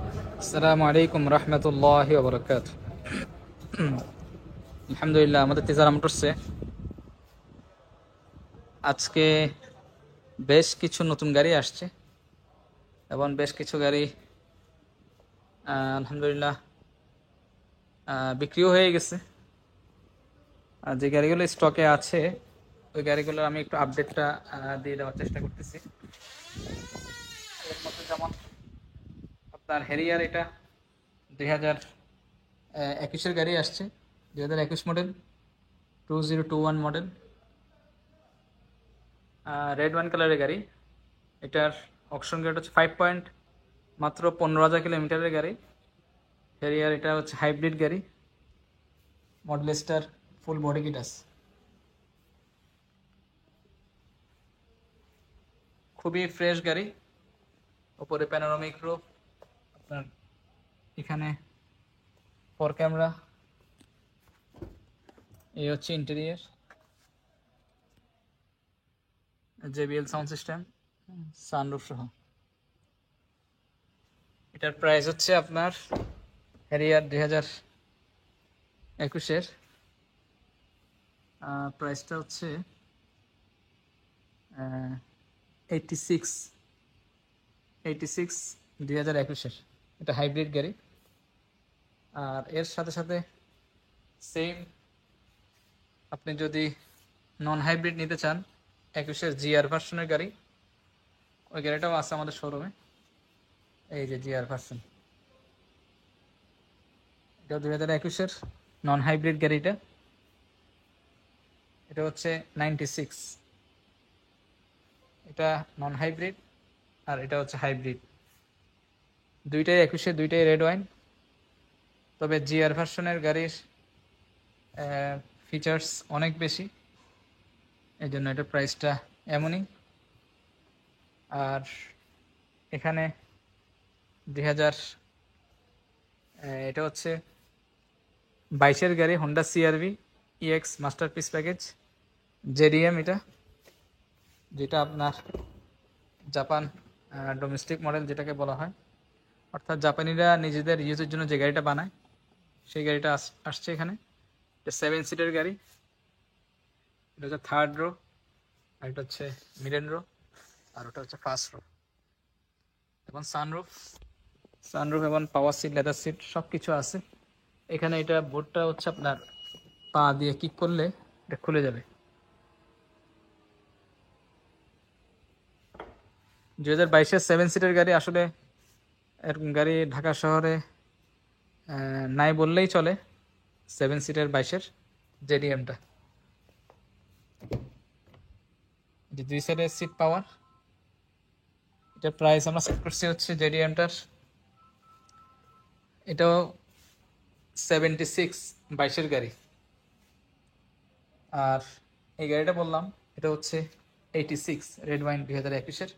আসসালামু আলাইকুম রহমতুল্লাহি ওয়া বারাকাতুহু। আলহামদুলিল্লাহ, আমাদের তেজারা মোটরসে আজকে বেশ কিছু নতুন গাড়ি আসছে এবং বেশ কিছু গাড়ি আলহামদুলিল্লাহ বিক্রিও হয়ে গেছে। আর যে গাড়িগুলো স্টকে আছে ওই গাড়িগুলোর আমি একটু আপডেটটা দিয়ে দেওয়ার চেষ্টা করতেছি। এর মধ্যে যেমন আপনার হেরিয়ার, এটা 2021-এর গাড়ি আসছে, 2021 মডেল, 2021 মডেল, রেড ওয়াইন কালারের গাড়ি। এটার অকশন গ্রেড হচ্ছে 5 পয়েন্ট, মাত্র 15,000 কিলোমিটারের গাড়ি। হেরিয়ার, এটা হচ্ছে হাইব্রিড গাড়ি, model star, full body kit আছে। খুবই ফ্রেশ গাড়ি। ওপরে প্যানোরামিক রুফ, আপনার এখানে 4 ক্যামেরা, এই হচ্ছে interior, JBL sound system, sunroof সহ। এটার প্রাইস হচ্ছে আপনার হ্যারিয়ার 2021-এর প্রাইসটা হচ্ছে 86 2021-এর। এটা হাইব্রিড গাড়ি। আর এর সাথে সাথে সেম, আপনি যদি নন হাইব্রিড নিতে চান, 21-এর জিআর ভার্সনের গাড়ি, ওই গাড়িটাও আছে আমাদের শোরুমে। এই যে জিআর ভার্সন, এটা 2021-এর নন হাইব্রিড গাড়িটা। এটা হচ্ছে 96। এটা নন হাইব্রিড আর এটা হচ্ছে হাইব্রিড। দুইটাই 21-এর, দুইটাই রেড ওয়াইন। তবে জিআর ভার্সনের গাড়ির ফিচার্স অনেক বেশি, এই জন্য এটা প্রাইসটা এমনই। আর এখানে 2000, এটা হচ্ছে 22-এর গাড়ি, Honda CRV EX masterpiece package JDM, এটা যেটা আপনার জাপান ডোমেস্টিক মডেল যেটাকে বলা হয়, অর্থাৎ জাপানিরা নিজেদের ইউজের জন্য যে গাড়িটা বানায় সেই গাড়িটা আসছে এখানে। এটা 7 সিটের গাড়ি। এটা হচ্ছে থার্ড রো, আর এটা হচ্ছে মিডল রো, আর ওটা হচ্ছে ফার্স্ট রো। এবং সানরুফ এবং পাওয়ার সিট, লেদার সিট সব কিছু আছে এখানে। এটা বোর্ডটা হচ্ছে আপনার পা দিয়ে কিক করলে এটা খুলে যাবে। 2022-এর 7 সিটের গাড়ি, আসলে এরকম গাড়ি ঢাকা শহরে নাই বললেই চলে। 7 সিটের 22-এর জেডিএমটা, যে 2 সাইডের সিট পাওয়ার। এটার প্রাইস আমরা সেট করছি হচ্ছে জেডিএমটার, এটাও 76, 22-এর গাড়ি। আর এই গাড়িটা বললাম, এটা হচ্ছে 86 রেড ওয়াইন 2021-এর,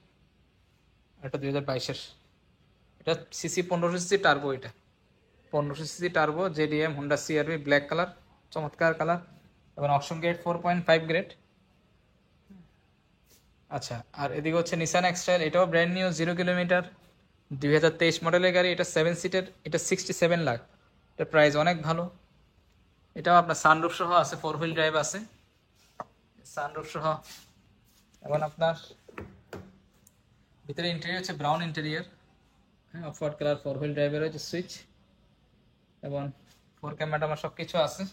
এটা 2022-এর। এটা সিসি 1500 সিসি টার্বো, এটা 1500 CC turbo JDM Honda CR-V, black colour, চমৎকার কালার, এবং অপশন গ্রেড 4.5 গ্রেড। আচ্ছা, আর এদিকে হচ্ছে নিসান এক্সটাইল, এটাও ব্র্যান্ড নিউ, 0 কিলোমিটার, 2023 মডেলের গাড়ি। এটা 7 সিটের, এটা 67 লাখ। এটা প্রাইস অনেক ভালো। এটাও আপনার সানরুফ সহ আছে, 4 হুইল ড্রাইভ আছে, সানরুফ সহ। এবং আপনার ভিতরে ইন্টেরিয়র হচ্ছে ব্রাউন ইন্টেরিয়র, হ্যাঁ, অফ হোয়াইট কালার, 4 হুইল ড্রাইভের হচ্ছে সুইচ, এবং 4 ক্যামেরা আমার সব কিছু আছে,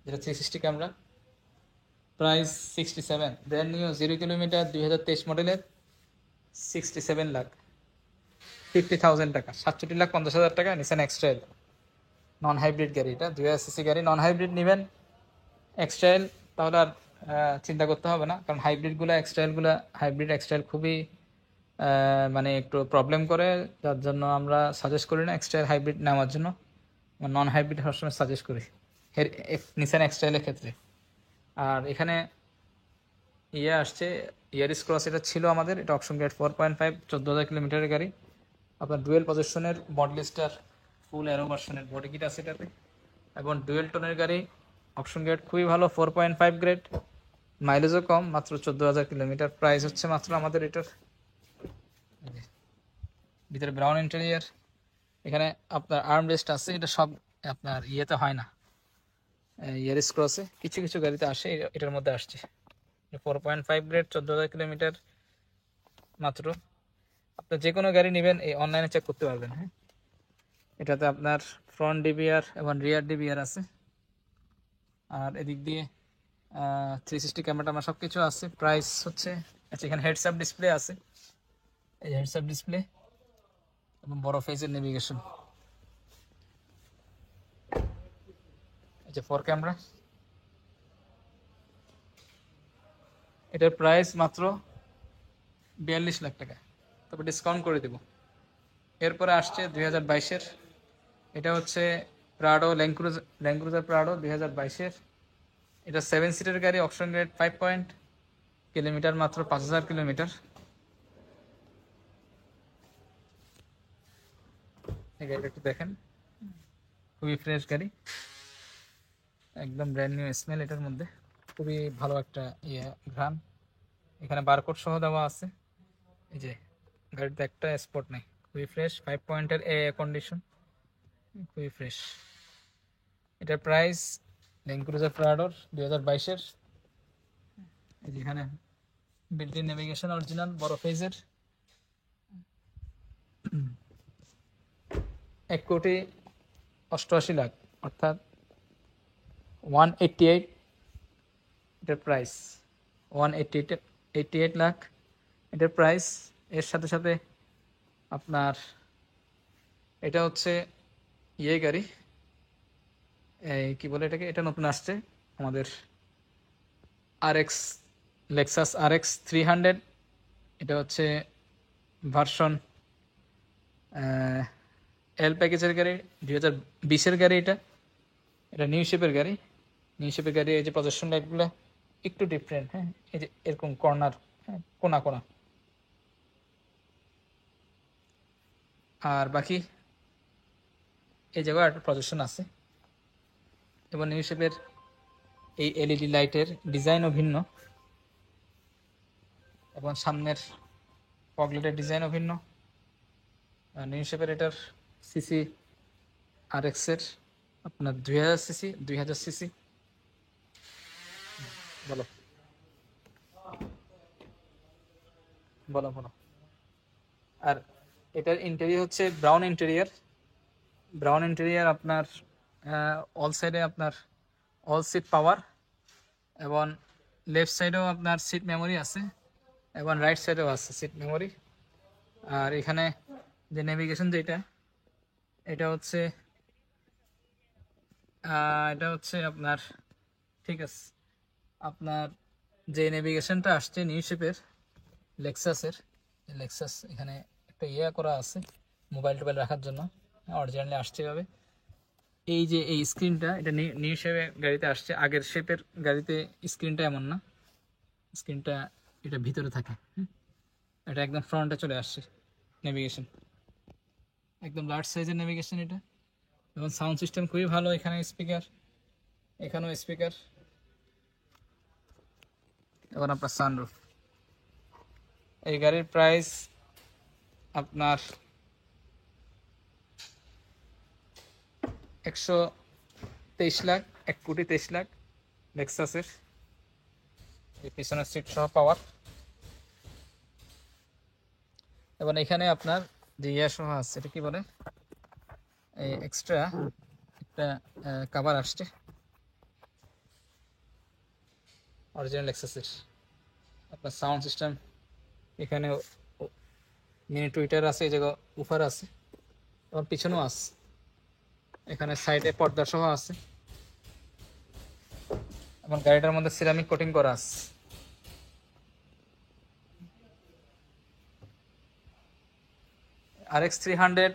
যেটা 360 camera. Price 67, brand new, 0 kilometre, 2023 মডেলের, 67 লাখ 50,000 টাকা, 67,50,000 টাকা। নিসান এক্সট্রাইল নন হাইব্রিড গাড়ি, এটা 2000 সিসি গাড়ি। নন হাইব্রিড নেবেন এক্সট্রাইল, তাহলে আর চিন্তা করতে হবে না, কারণ হাইব্রিড এক্সট্রাইল খুবই মানে একটু প্রবলেম করে, যার জন্য আমরা সাজেস্ট করি না এক্সট্রাইল হাইব্রিড নেওয়ার জন্য। নন হাইব্রিড সবসময় সাজেস্ট করি নিসান এক্সট্রাইলের ক্ষেত্রে। আর এখানে আসছে ইয়ারিস ক্রস, এটা ছিল আমাদের, এটা অপশন গ্রেড 4.5, 14,000 কিলোমিটারের গাড়ি। আপনার ডুয়েল পজিশনের মডেল স্টার ফুল অ্যারো ভার্সনের বডি কিট আছে এটাতে, এবং ডুয়েল টোনের গাড়ি। অপশন গ্রেড খুবই ভালো, 4.5 গ্রেড, মাইলেজও কম, মাত্র 14,000 কিলোমিটার। প্রাইস হচ্ছে মাত্র আমাদের এটার, ভিতরে ব্রাউন ইন্টেরিয়ার, এখানে আপনার আর্ম রেস্ট আছে, এটা সব আপনার ইয়েতে হয় না, ইয়ারিস ক্রসে কিছু কিছু গাড়িতে আসে, এটার মধ্যে আসছে। 4.5 গ্রেড, 14,000 কিলোমিটার মাত্র। আপনার যে কোনো গাড়ি নেবেন এই অনলাইনে চেক করতে পারবেন। হ্যাঁ, এটাতে আপনার ফ্রন্ট ডিবিআর এবং রিয়ার ডিবিআর আছে, আর এদিক দিয়ে 360 ক্যামেরা আমার সব কিছু আছে। প্রাইস হচ্ছে, আচ্ছা এখানে হেডস আপ ডিসপ্লে আছে, এই হেডস আপ ডিসপ্লে এবং বড় ফেজের নেভিগেশন, এই যে 4 ক্যামেরা। এটার প্রাইস মাত্র 42 লাখ টাকা, তবে ডিসকাউন্ট করে দেব। এরপরে আসছে 2022-এর, এটা হচ্ছে প্রাডো ল্যান্ড ক্রুজার প্রাডো 2022-এর। এটা 7 সিটের গাড়ি, অপশন গ্রেড, 5 পয়েন্ট, কিলোমিটার মাত্র 5,000 কিলোমিটার। এই গাড়িটা একটু দেখেন, খুবই ফ্রেশ গাড়ি, একদম ব্র্যান্ড নিউ স্মেল এটার মধ্যে, খুবই ভালো একটা ঘ্রাণ। এখানে বারকোড সহ দেওয়া আছে। এই যে গাড়িতে একটা স্পট নেই, খুবই ফ্রেশ, 5 পয়েন্টের কন্ডিশন, খুবই ফ্রেশ। এটার প্রাইস ল্যান্ড ক্রুজার প্রাডোর 2022-এর, এই যেখানে বিল্ট ইন নেভিগেশন অরিজিনাল বড় ফেজের, 1,88,00,000, অর্থাৎ 188 এটার প্রাইস, 188 লাখ এটার প্রাইস। এর সাথে সাথে আপনার এটা হচ্ছে গাড়ি, এই কি বলে এটাকে, এটা নতুন আসছে আমাদের RX, লেক্সাস RX 300। এটা হচ্ছে ভার্সন এল প্যাকেজের গাড়ি, 2020-এর গাড়ি। এটা নিউ শেপের গাড়ি, এই যে প্রজেকশন লাইটগুলো একটু ডিফারেন্ট। হ্যাঁ, এই যে এরকম কর্নার, হ্যাঁ, কোনা কোনা, আর বাকি এই জায়গায় একটা প্রজেকশন আছে। এবং নিউ শেপের এই এলইডি লাইটের ডিজাইনও ভিন্ন, এবং সামনের ফগলাইটের ডিজাইনও ভিন্ন। নিউ শেপের এটার সিসি RX-এর আপনার 2000 সিসি। বলো বলো বলো। আর এটার ইন্টেরিয়র হচ্ছে ব্রাউন ইন্টেরিয়র আপনার অল সাইডে আপনার অল সিট পাওয়ার, এবং লেফট সাইডেও আপনার সিট মেমোরি আছে, এবং রাইট সাইডেও আছে সিট মেমোরি। আর এখানে যে নেভিগেশন যেটা, এটা হচ্ছে আপনার, ঠিক আছে, আপনার যে নেভিগেশনটা আসছে নিউ শেপের লেক্সাস এখানে একটা করা আছে মোবাইল টোবাইল রাখার জন্য, অরিজিনালি আসছে এভাবে। এই যে এই স্ক্রিনটা, এটা নিউ শেপের গাড়িতে আসছে, আগের শেপের গাড়িতে স্ক্রিনটা এমন না, স্ক্রিনটা এটা ভিতরে থাকে। এটা একদম ফ্রন্টে চলে আসছে নেভিগেশন, একদম লার্জ সাইজের নেভিগেশন এটা। এবং সাউন্ড সিস্টেম খুবই ভালো, এখানেও স্পিকার, এবং আপনার সানরুফ। এই গাড়ির প্রাইস আপনার 123 লাখ, 1,23,00,000 লেক্সাসের। পিছনের সিট সহ পাওয়ার, এবং এখানে আপনার যে সহ আছে, এটা কি বলে, এই এক্সট্রা একটা কভার আসছে অরিজিনাল লেক্সাসের। আপনার সাউন্ড সিস্টেম এখানে মিনি টুইটার আছে, এই জায়গা উফার আছে, এবং পিছনেও আছে, এখানে সাইডে পর্দা সহ আছে, এবং গাড়িটার মধ্যে সিরামিক কোটিং করা আছে। RX 300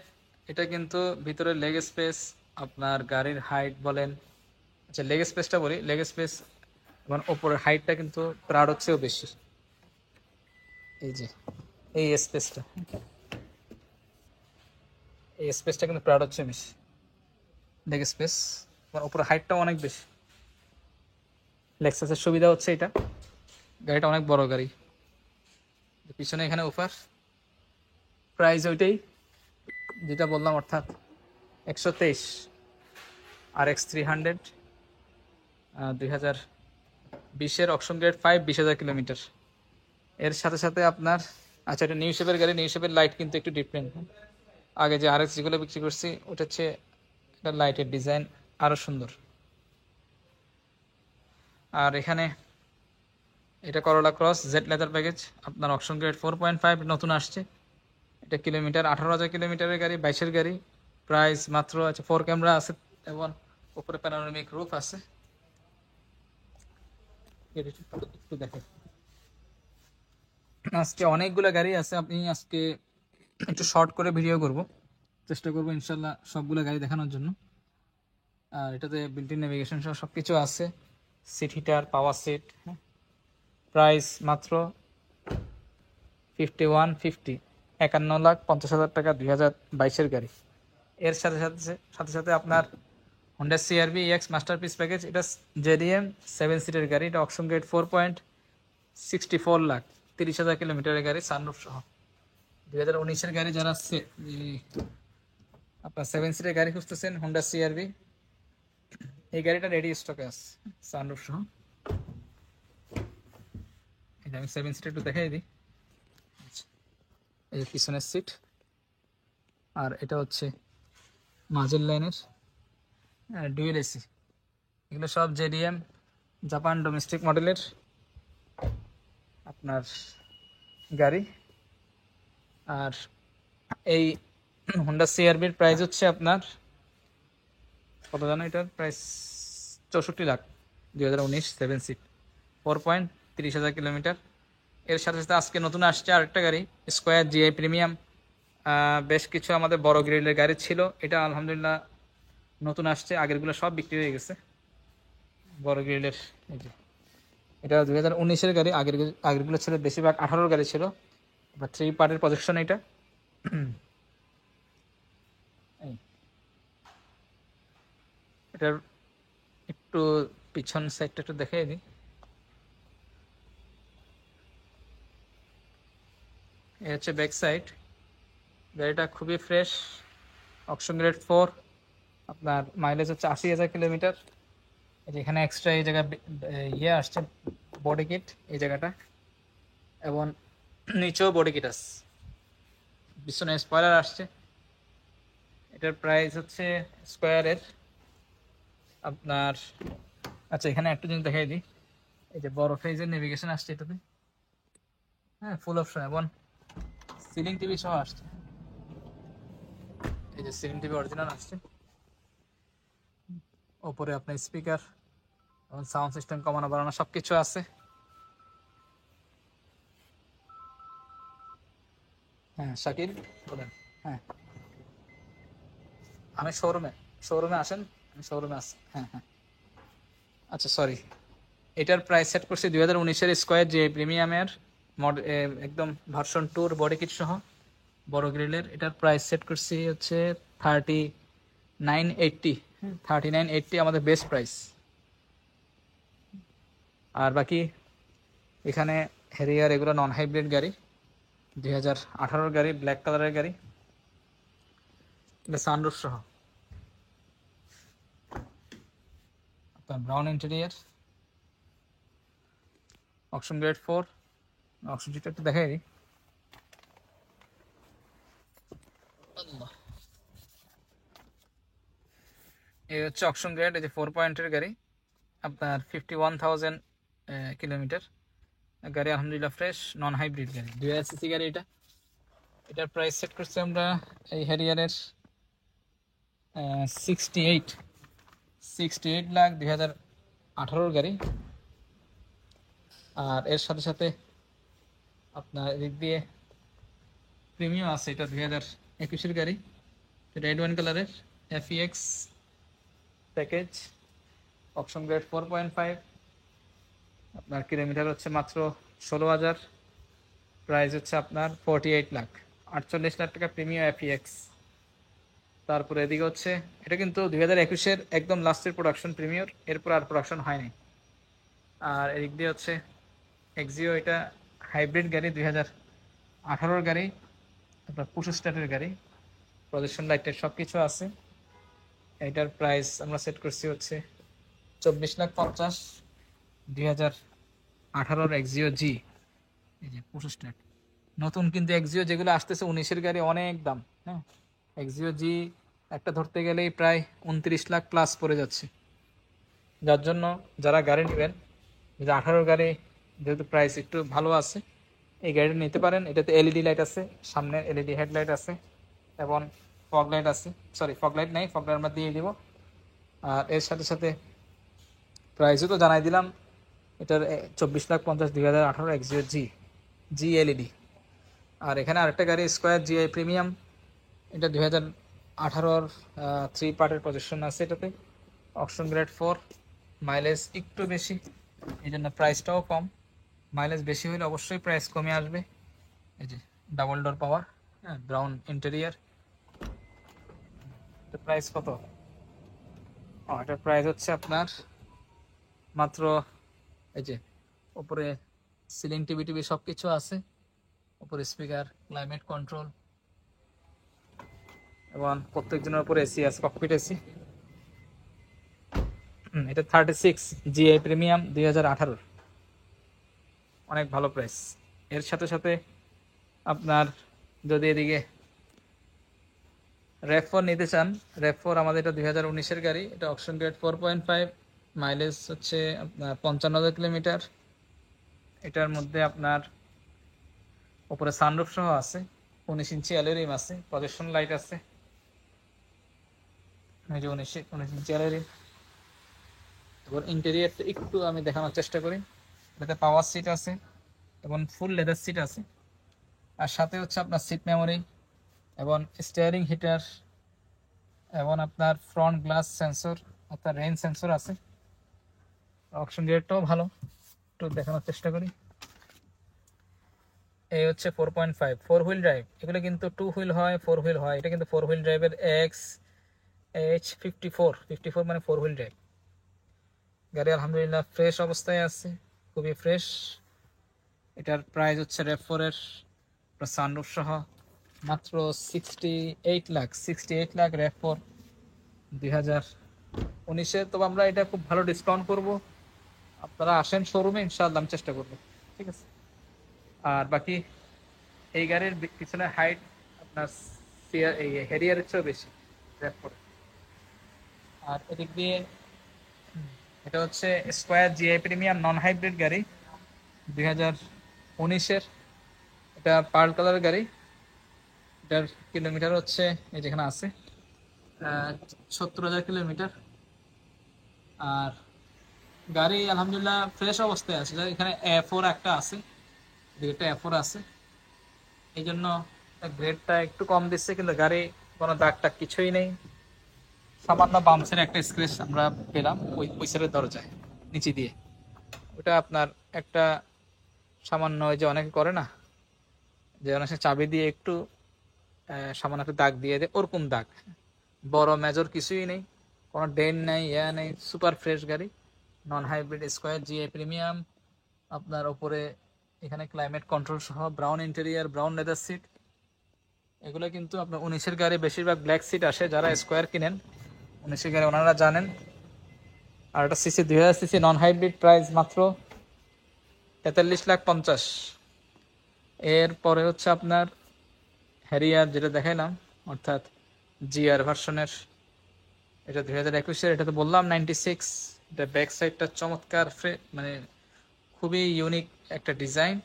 এটা কিন্তু ভিতরে লেগ স্পেস, আপনার গাড়ির হাইট বলেন, আচ্ছা লেগ স্পেসটা বলি, লেগ স্পেস এবং ওপরের হাইটটা কিন্তু প্রাডোর চেয়েও বেশি। এই যে এই স্পেসটা কিন্তু প্রাডোর চেয়ে বেশি, লেগ স্পেস এবং ওপরের হাইটটাও অনেক বেশি। লেক্সাসের সুবিধা হচ্ছে এটা, গাড়িটা অনেক বড় গাড়ি, পিছনে এখানে অফার, প্রাইস ওইটাই যেটা বললাম, অর্থাৎ 123 RX 300 2020-এর অপশন গ্রেড 5, 20,000 কিলোমিটার। এর সাথে সাথে আপনার, আচ্ছা এটা নিউ শেপের গাড়ি, নিউ শেপের লাইট কিন্তু একটু ডিফারেন্ট। আগে যে RX যেগুলো বিক্রি করছি ওটা হচ্ছে এটা লাইটের ডিজাইন আরও সুন্দর। আর এখানে এটা করোলা ক্রস জেড লেদার প্যাকেজ, আপনার অপশন গ্রেড 4.5 নতুন আসছে। এটা কিলোমিটার 18,000 কিলোমিটারের গাড়ি, 22-এর গাড়ি। প্রাইস মাত্র আছে, 4 ক্যামেরা আছে এবং উপরে প্যানোরামিক রুফ আছে। একটু দেখেন, আজকে অনেকগুলো গাড়ি আছে, আপনি আজকে একটু শর্ট করে ভিডিও করব, চেষ্টা করবো ইনশাল্লাহ সবগুলো গাড়ি দেখানোর জন্য। আর এটাতে বিল্ট-ইন নেভিগেশন সহ সব কিছু আছে, seat heater, power seat. Price মাত্র 5150, 51,50,000 টাকা, 2022-এর গাড়ি। এর সাথে সাথে সাথে সাথে আপনার Honda CR-V EX masterpiece package, এটা JDM 7 সিটের গাড়ি, এটা অপশন গ্রেড 4.64 লাখ, 30,000 কিলোমিটারের গাড়ি, সানরুফ সহ। 2019-এর গাড়ি যারা আপনার 7 সিটের গাড়ি খুঁজতেছেন, হোন্ডা CR-V, এই গাড়িটা রেডি স্টকে আছে সানরুফ সহ। এটা আমি 7 সিটের একটু দেখাই দিই। এই পিছনের সিট, আর এটা হচ্ছে মাঝের লাইনের ডুয়েল এসি। এগুলো সব JDM জাপান ডোমেস্টিক মডেলের আপনার গাড়ি। আর এই হোন্ডা CR-Vর প্রাইস হচ্ছে আপনার কত জানো, এটার প্রাইস 64 লাখ, 2019 7 সিট, 4.30,000 কিলোমিটার। এর সাথে সাথে আজকে নতুন আসছে আরেকটা গাড়ি, স্কোয়ার GI প্রিমিয়াম। বেশ কিছু আমাদের বড় গ্রিলের গাড়ি ছিল, এটা আলহামদুলিল্লাহ নতুন আসছে, আগেরগুলো সব বিক্রি হয়ে গেছে। বড় গ্রিলের এই যে এটা 2019-এর গাড়ি, আগেরগুলো ছিল বেশিরভাগ 18-র গাড়ি ছিল। বা 3 পার্টের প্রজেকশন এটা। এটার একটু পিছন সাইডটা একটু দেখাই দিই। এই হচ্ছে ব্যাক সাইড। গাড়িটা খুবই ফ্রেশ, অপশন গ্রেড 4, আপনার মাইলেজ হচ্ছে 80,000 কিলোমিটার। এখানে এক্সট্রা এই জায়গায় ইয়ে আসছে বডি কিট, এই জায়গাটা, এবং নিচেও বডি কিট আছে, পিছনে স্পয়লার আসছে। এটার প্রাইস হচ্ছে স্কোয়ারের আপনার, আচ্ছা এখানে একটু জিনিস দেখাই দিই। এই যে বড় ফেজের নেভিগেশন আসছে এটাতে, হ্যাঁ ফুল অপশন, এবং সিলিং টিভি সহ আসছে। এই যে সিলিং টিভি অরিজিনাল আসছে। ওপরে আপনার স্পিকার এবং সাউন্ড সিস্টেম কমানো বাড়ানো সব কিছু আছে। হ্যাঁ শাকিল বলেন। হ্যাঁ আমি শোরুমে আসেন, আমি শোরুমে আসি। হ্যাঁ হ্যাঁ, আচ্ছা সরি। এটার প্রাইস সেট করছি 2019-এর স্কোয়ার যে প্রিমিয়ামের একদম ভার্সন 2 বডি কিট সহ বড় গ্রিলের। এটার প্রাইস সেট করছি হচ্ছে 3980, 3980 আমাদের বেস্ট প্রাইস। আর বাকি এখানে হ্যারিয়ার এগুলো নন হাইব্রিড গাড়ি, 2018-র গাড়ি, ব্ল্যাক কালারের গাড়ি, এটা সানরুফ সহ, আপনার brown interior, option grade 4। Option যেটা একটু দেখাই দিই। এই হচ্ছে অপশন গ্রেড, এই যে 4 পয়েন্টের গাড়ি, আপনার 51,000 কিলোমিটার গাড়ি, আলহামদুলিল্লাহ ফ্রেশ, নন হাইব্রিড গাড়ি, 2000 গাড়ি এটা। এটার প্রাইস সেট করছি আমরা এই হ্যারিয়ারের 68 লাখ, 2018-র গাড়ি। আর এর সাথে সাথে আপনার এদিক দিয়ে প্রিমিয়াম আছে, এটা 2021-এর গাড়ি, রেড ওয়াইন কালারের FEX প্যাকেজ, অপশন গ্রেড 4.5, আপনার কিলোমিটার হচ্ছে মাত্র 16,000, প্রাইস হচ্ছে আপনার 48 লাখ, 48 লাখ টাকা প্রিমিয়াম FEX। তারপরে এদিকে হচ্ছে এটা কিন্তু 2021-এর একদম লাস্টের প্রোডাকশন প্রিমিয়ার, এরপর আর প্রোডাকশন হয়নি। আর এদিক দিয়ে হচ্ছে এক্সিও, এটা হাইব্রিড গাড়ি, 2018-র গাড়ি, আপনার 25 স্টার্টের গাড়ি, প্রজেকশন লাইটের সব কিছু আছে। এটার প্রাইস আমরা সেট করছি হচ্ছে 24,50,000, 2018 এক্সিও জি। এই যে 25 নতুন, কিন্তু এক্সিও যেগুলো আসতেছে 19-এর গাড়ি অনেক দাম। হ্যাঁ, এক্সিও জি একটা ধরতে গেলেই প্রায় 29 লাখ প্লাস পড়ে যাচ্ছে। যার জন্য যারা গাড়ি নেবেন, যে 18 গাড়ি যেহেতু প্রাইস একটু ভালো আছে, এই গাড়িটা নিতে পারেন। এটাতে এলইডি লাইট আছে, সামনে এলইডি হেডলাইট আছে এবং ফগ লাইট আছে। সরি, ফগ লাইট নেই, ফগ লাইট আমরা দিয়ে দিব। আর এর সাথে সাথে প্রাইসও তো জানাই দিলাম। এটার 24,50,000, 2018 এক্সিও জি, জি এলইডি। আর এখানে আরেকটা গাড়ি স্কোয়ার জিআই প্রিমিয়াম, এটা 2018 3 পার্টের প্রজেকশন আছে এটাতে। অপশন গ্রেড 4, মাইলেজ একটু বেশি, এই জন্য প্রাইসটাও কম। মাইলেজ বেশি হলে অবশ্যই প্রাইস কমে আসবে। এই যে ডাবল ডোর পাওয়ার, হ্যাঁ, ব্রাউন ইন্টেরিয়ার। এটার প্রাইস কত? এটার প্রাইস হচ্ছে আপনার মাত্র, এই যে উপরে সিলিং টিভি টিভি সব কিছু আছে, উপরে স্পিকার, ক্লাইমেট কন্ট্রোল এবং প্রত্যেকজনের উপরে এসি আছে, ককপিট এসি। এটা 36 জিআই প্রিমিয়াম 2018, অনেক ভালো প্রাইস। এর সাথে সাথে আপনার যদি এদিকে র্যাপ4 নিতে চান, র্যাপ4 আমাদের এটা 2019-এর গাড়ি, এটা অপশন গ্রেড 4.5, মাইলেজ হচ্ছে আপনার 55,000 কিলোমিটার। এটার মধ্যে আপনার উপরে সানরুফ সহ আছে, 19 ইঞ্চি অ্যালুমিনিয়াম আছে, প্রজেকশন লাইট আছে, এই যে 19 ইঞ্চি অ্যালুমিনিয়াম। এবার ইন্টেরিয়রটা একটু আমি দেখানোর চেষ্টা করি। এটাতে পাওয়ার সিট আছে এবং ফুল লেদার সিট আছে। আর সাথে হচ্ছে আপনার সিট মেমোরি এবং স্টিয়ারিং হিটার এবং আপনার ফ্রন্ট গ্লাস সেন্সর, আপনার রেইন সেন্সর আছে। অপশন গ্রেডটাও ভালো, একটু দেখানোর চেষ্টা করি। এই হচ্ছে 4.5 ফোর হুইল ড্রাইভ। এগুলো কিন্তু 2 হুইল হয়, 4 হুইল হয়, এটা কিন্তু 4 হুইল ড্রাইভের XH54 মানে 4 হুইল ড্রাইভ গাড়ি। আলহামদুলিল্লাহ ফ্রেশ অবস্থায় আছে, খুবই ফ্রেশ। এটার প্রাইস হচ্ছে র্যাপ4 এর সানরুফ সহ মাত্র 68 লাখ র্যাপ4 2019-এ। তবে আমরা এটা খুব ভালো ডিসকাউন্ট করব, আপনারা আসেন শোরুমে, ইনশাআল্লাহ আমি চেষ্টা করবো, ঠিক আছে। আর বাকি এই গাড়ির পিছনে হাইট আপনার এই হ্যারিয়ারের চেয়েও বেশি র্যাপ4। আর এদিক দিয়ে এটা হচ্ছে স্কোয়ার জিআই প্রিমিয়াম নন হাইব্রিড গাড়ি 2019-এর। এটা পার্ল কালার গাড়ি। এটার কিলোমিটার হচ্ছে এই যেখানে আছে 70,000 কিলোমিটার। আর গাড়ি আলহামদুলিল্লাহ ফ্রেশ অবস্থায় আছে। এখানে A4 একটা আছে, একটা A4 আছে, এই জন্য গ্রেডটা একটু কম দিচ্ছে, কিন্তু গাড়ি কোনো দাগ টাগ কিছুই নেই। সামান্য বাম্পসের একটা স্ক্র্যাচ আমরা পেলাম ওই সাইডের দরজায় নিচে দিয়ে, ওটা আপনার একটা সামান্য, ওই যে অনেকে করে না, যে অনেক চাবি দিয়ে একটু সামান্য একটা দাগ দিয়ে দেয়, ওরকম দাগ, বড় মেজর কিছুই নেই, কোনো ডেন নেই, নেই। সুপার ফ্রেশ গাড়ি, non hybrid square GI premium. আপনার ওপরে এখানে ক্লাইমেট কন্ট্রোল সহ brown interior, brown leather seat. এগুলো কিন্তু আপনার 19-এর গাড়ি বেশিরভাগ ব্ল্যাক সিট আসে, যারা স্কোয়ার কিনেন 19-এর গাড়ি ওনারা জানেন। আর এটা CC 2000 CC non hybrid, price মাত্র 43,50,000। এরপরে হচ্ছে আপনার হ্যারিয়ার যেটা দেখাইলাম, অর্থাৎ জিআর ভার্সনের, এটা 2021-এর। এটা তো বললাম 96। এটা ব্যাক সাইডটা চমৎকার, মানে খুবই ইউনিক একটা ডিজাইন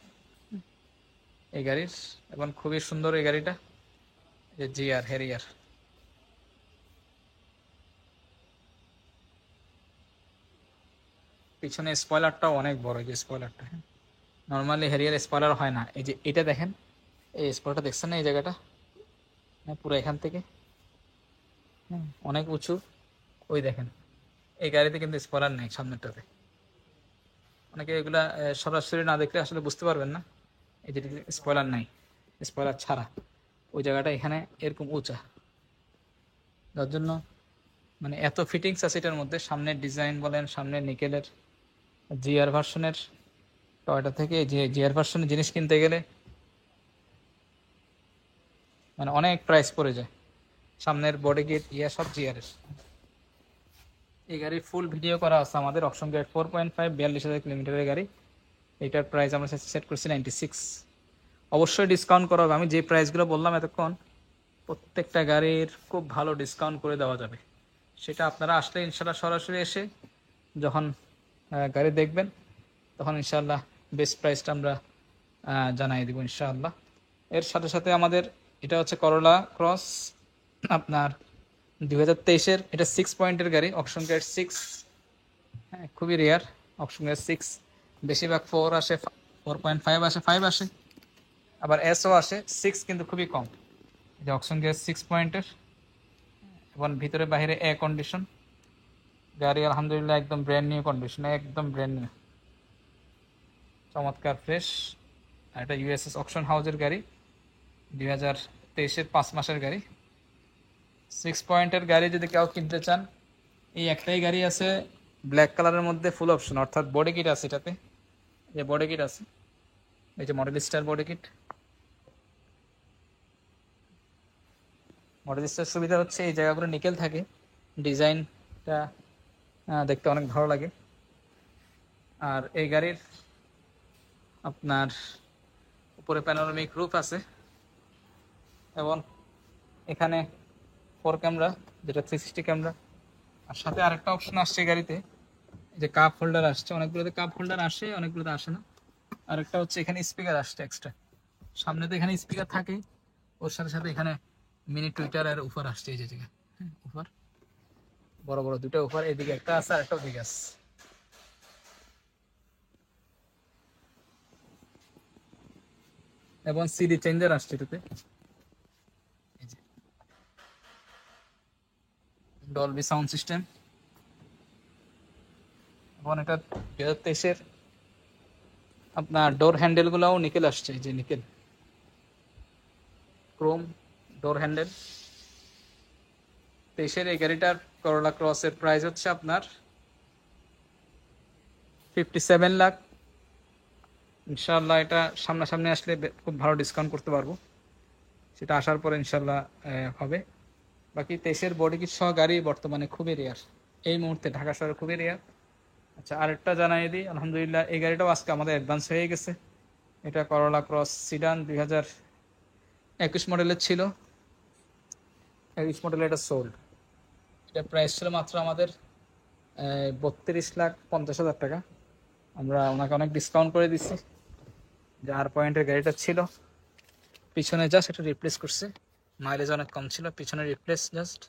এই গাড়ির, এবং খুবই সুন্দর এই গাড়িটা, যে জিআর হ্যারিয়ার। পিছনে স্পয়লারটাও অনেক বড়, এই যে স্পয়লারটা, হ্যাঁ, নর্মালি হ্যারিয়ার স্পয়লার হয় না। এই যে এটা দেখেন, এই স্পয়লারটা দেখছেন না, এই জায়গাটা, হ্যাঁ, পুরো এখান থেকে, হ্যাঁ, অনেক উঁচু। ওই দেখেন, এই গাড়িতে কিন্তু স্পয়লার নেই সামনেরটাতে। অনেকে এগুলা সরাসরি না দেখলে আসলে বুঝতে পারবেন না, এই যে স্পয়লার নাই, স্পয়লার ছাড়া ওই জায়গাটা এখানে এরকম উঁচা, যার জন্য মানে এত ফিটিংস আছে এটার মধ্যে। সামনের ডিজাইন বলেন, সামনের নিকেলের জিআর ভার্সনের টয়টা থেকে, যে জিআর ভার্সনের জিনিস কিনতে গেলে মানে অনেক প্রাইস পড়ে যায়। সামনের বডি কিট সব জিআরের। এই গাড়ির ফুল ভিডিও করা আছে আমাদের অপশন গ্রেড 4.5 42,000 কিলোমিটারের গাড়ি। এটার প্রাইস আমরা সেট করছি 96। অবশ্যই ডিসকাউন্ট করা হবে। আমি যে প্রাইসগুলো বললাম এতক্ষণ প্রত্যেকটা গাড়ির খুব ভালো ডিসকাউন্ট করে দেওয়া যাবে। সেটা আপনারা আসলে ইনশাল্লাহ সরাসরি এসে যখন গাড়ি দেখবেন তখন ইনশাল্লাহ বেস্ট প্রাইসটা আমরা জানাই দেবো ইনশাআল্লাহ। এর সাথে সাথে আমাদের এটা হচ্ছে করোলা ক্রস আপনার 2023-এর, এটা 6 পয়েন্টের গাড়ি, অপশন গ্রেড 6। হ্যাঁ, খুবই রেয়ার অপশন গ্রেড 6। বেশিরভাগ 4 আসে, 4.5 আসে, 5 আসে, আবার এসও আসে, 6 কিন্তু খুবই কম। এটা অপশন গ্রেড 6 পয়েন্টের এবং ভিতরে বাইরে কন্ডিশন। গাড়ি আলহামদুলিল্লাহ একদম ব্র্যান্ড নিউ কন্ডিশন, একদম ব্র্যান্ড নিউ, চমৎকার ফ্রেশ। আর এটা ইউএসএস অকশন হাউসের গাড়ি, 2023-এর 5 মাসের গাড়ি। 6 পয়েন্টের গাড়ি যদি কেউ কিনতে চান, এই একটাই গাড়ি আছে ব্ল্যাক কালারের মধ্যে ফুল অপশন, অর্থাৎ বডি কিট আছে এটাতে। যে বডি কিট আছে, এই যে model star body kit. Model star সুবিধা হচ্ছে এই জায়গাগুলো নিকেল থাকে, ডিজাইনটা দেখতে অনেক ভালো লাগে। আর এই গাড়ির আপনার উপরে প্যানোরামিক রুফ আছে এবং এখানে 4 ক্যামেরা, যেটা 360 ক্যামেরা। আর সাথে আরেকটা অপশন আসছে গাড়িতে, যে কাপ হোল্ডার আসছে। অনেকগুলোতে কাপ হোল্ডার আসে, অনেকগুলোতে আসে না। আরেকটা হচ্ছে এখানে স্পিকার আসছে এক্সট্রা। সামনে তো এখানে স্পিকার থাকে, ওর সাথে সাথে এখানে মিনি টুইটার আর উপর আসছে এই যে জায়গা, উপর বড় বড় দুটো উপর, এদিকে একটা আছে আর একটা ওদিকে আছে। এবং সিডি চেঞ্জার আসছে এটাতে, ডলবি সাউন্ড সিস্টেম। এবং এটা 2023-এর আপনার ডোর হ্যান্ডেল গুলাও নিকেল আসছে, যে নিকেল ক্রোম ডোর হ্যান্ডেল। 23-এর এই গাড়িটার করোলা ক্রসের প্রাইস হচ্ছে আপনার 57 লাখ। ইনশাল্লাহ এটা সামনাসামনি আসলে খুব ভালো ডিসকাউন্ট করতে পারবো, সেটা আসার পরে ইনশাল্লাহ হবে। বাকি 23-এর বডি কিট সহ গাড়ি বর্তমানে খুবই রেয়ার, এই মুহূর্তে ঢাকা শহরে খুবই রেয়ার। আচ্ছা, আরেকটা জানাই দিই, আলহামদুলিল্লাহ এই গাড়িটাও আজকে আমাদের অ্যাডভান্স হয়ে গেছে। এটা করোলা ক্রস সিডান 2021 মডেলের ছিল, 21 মডেলের এটা সোল্ড। এটা প্রাইস ছিল মাত্র আমাদের 32,50,000 টাকা। আমরা ওনাকে অনেক ডিসকাউন্ট করে দিচ্ছি। যে আর পয়েন্টের গাড়িটা ছিল, পিছনে জাস্ট এটা রিপ্লেস করছে, মাইলেজ অনেক কম ছিল, পিছনে রিপ্লেস জাস্ট।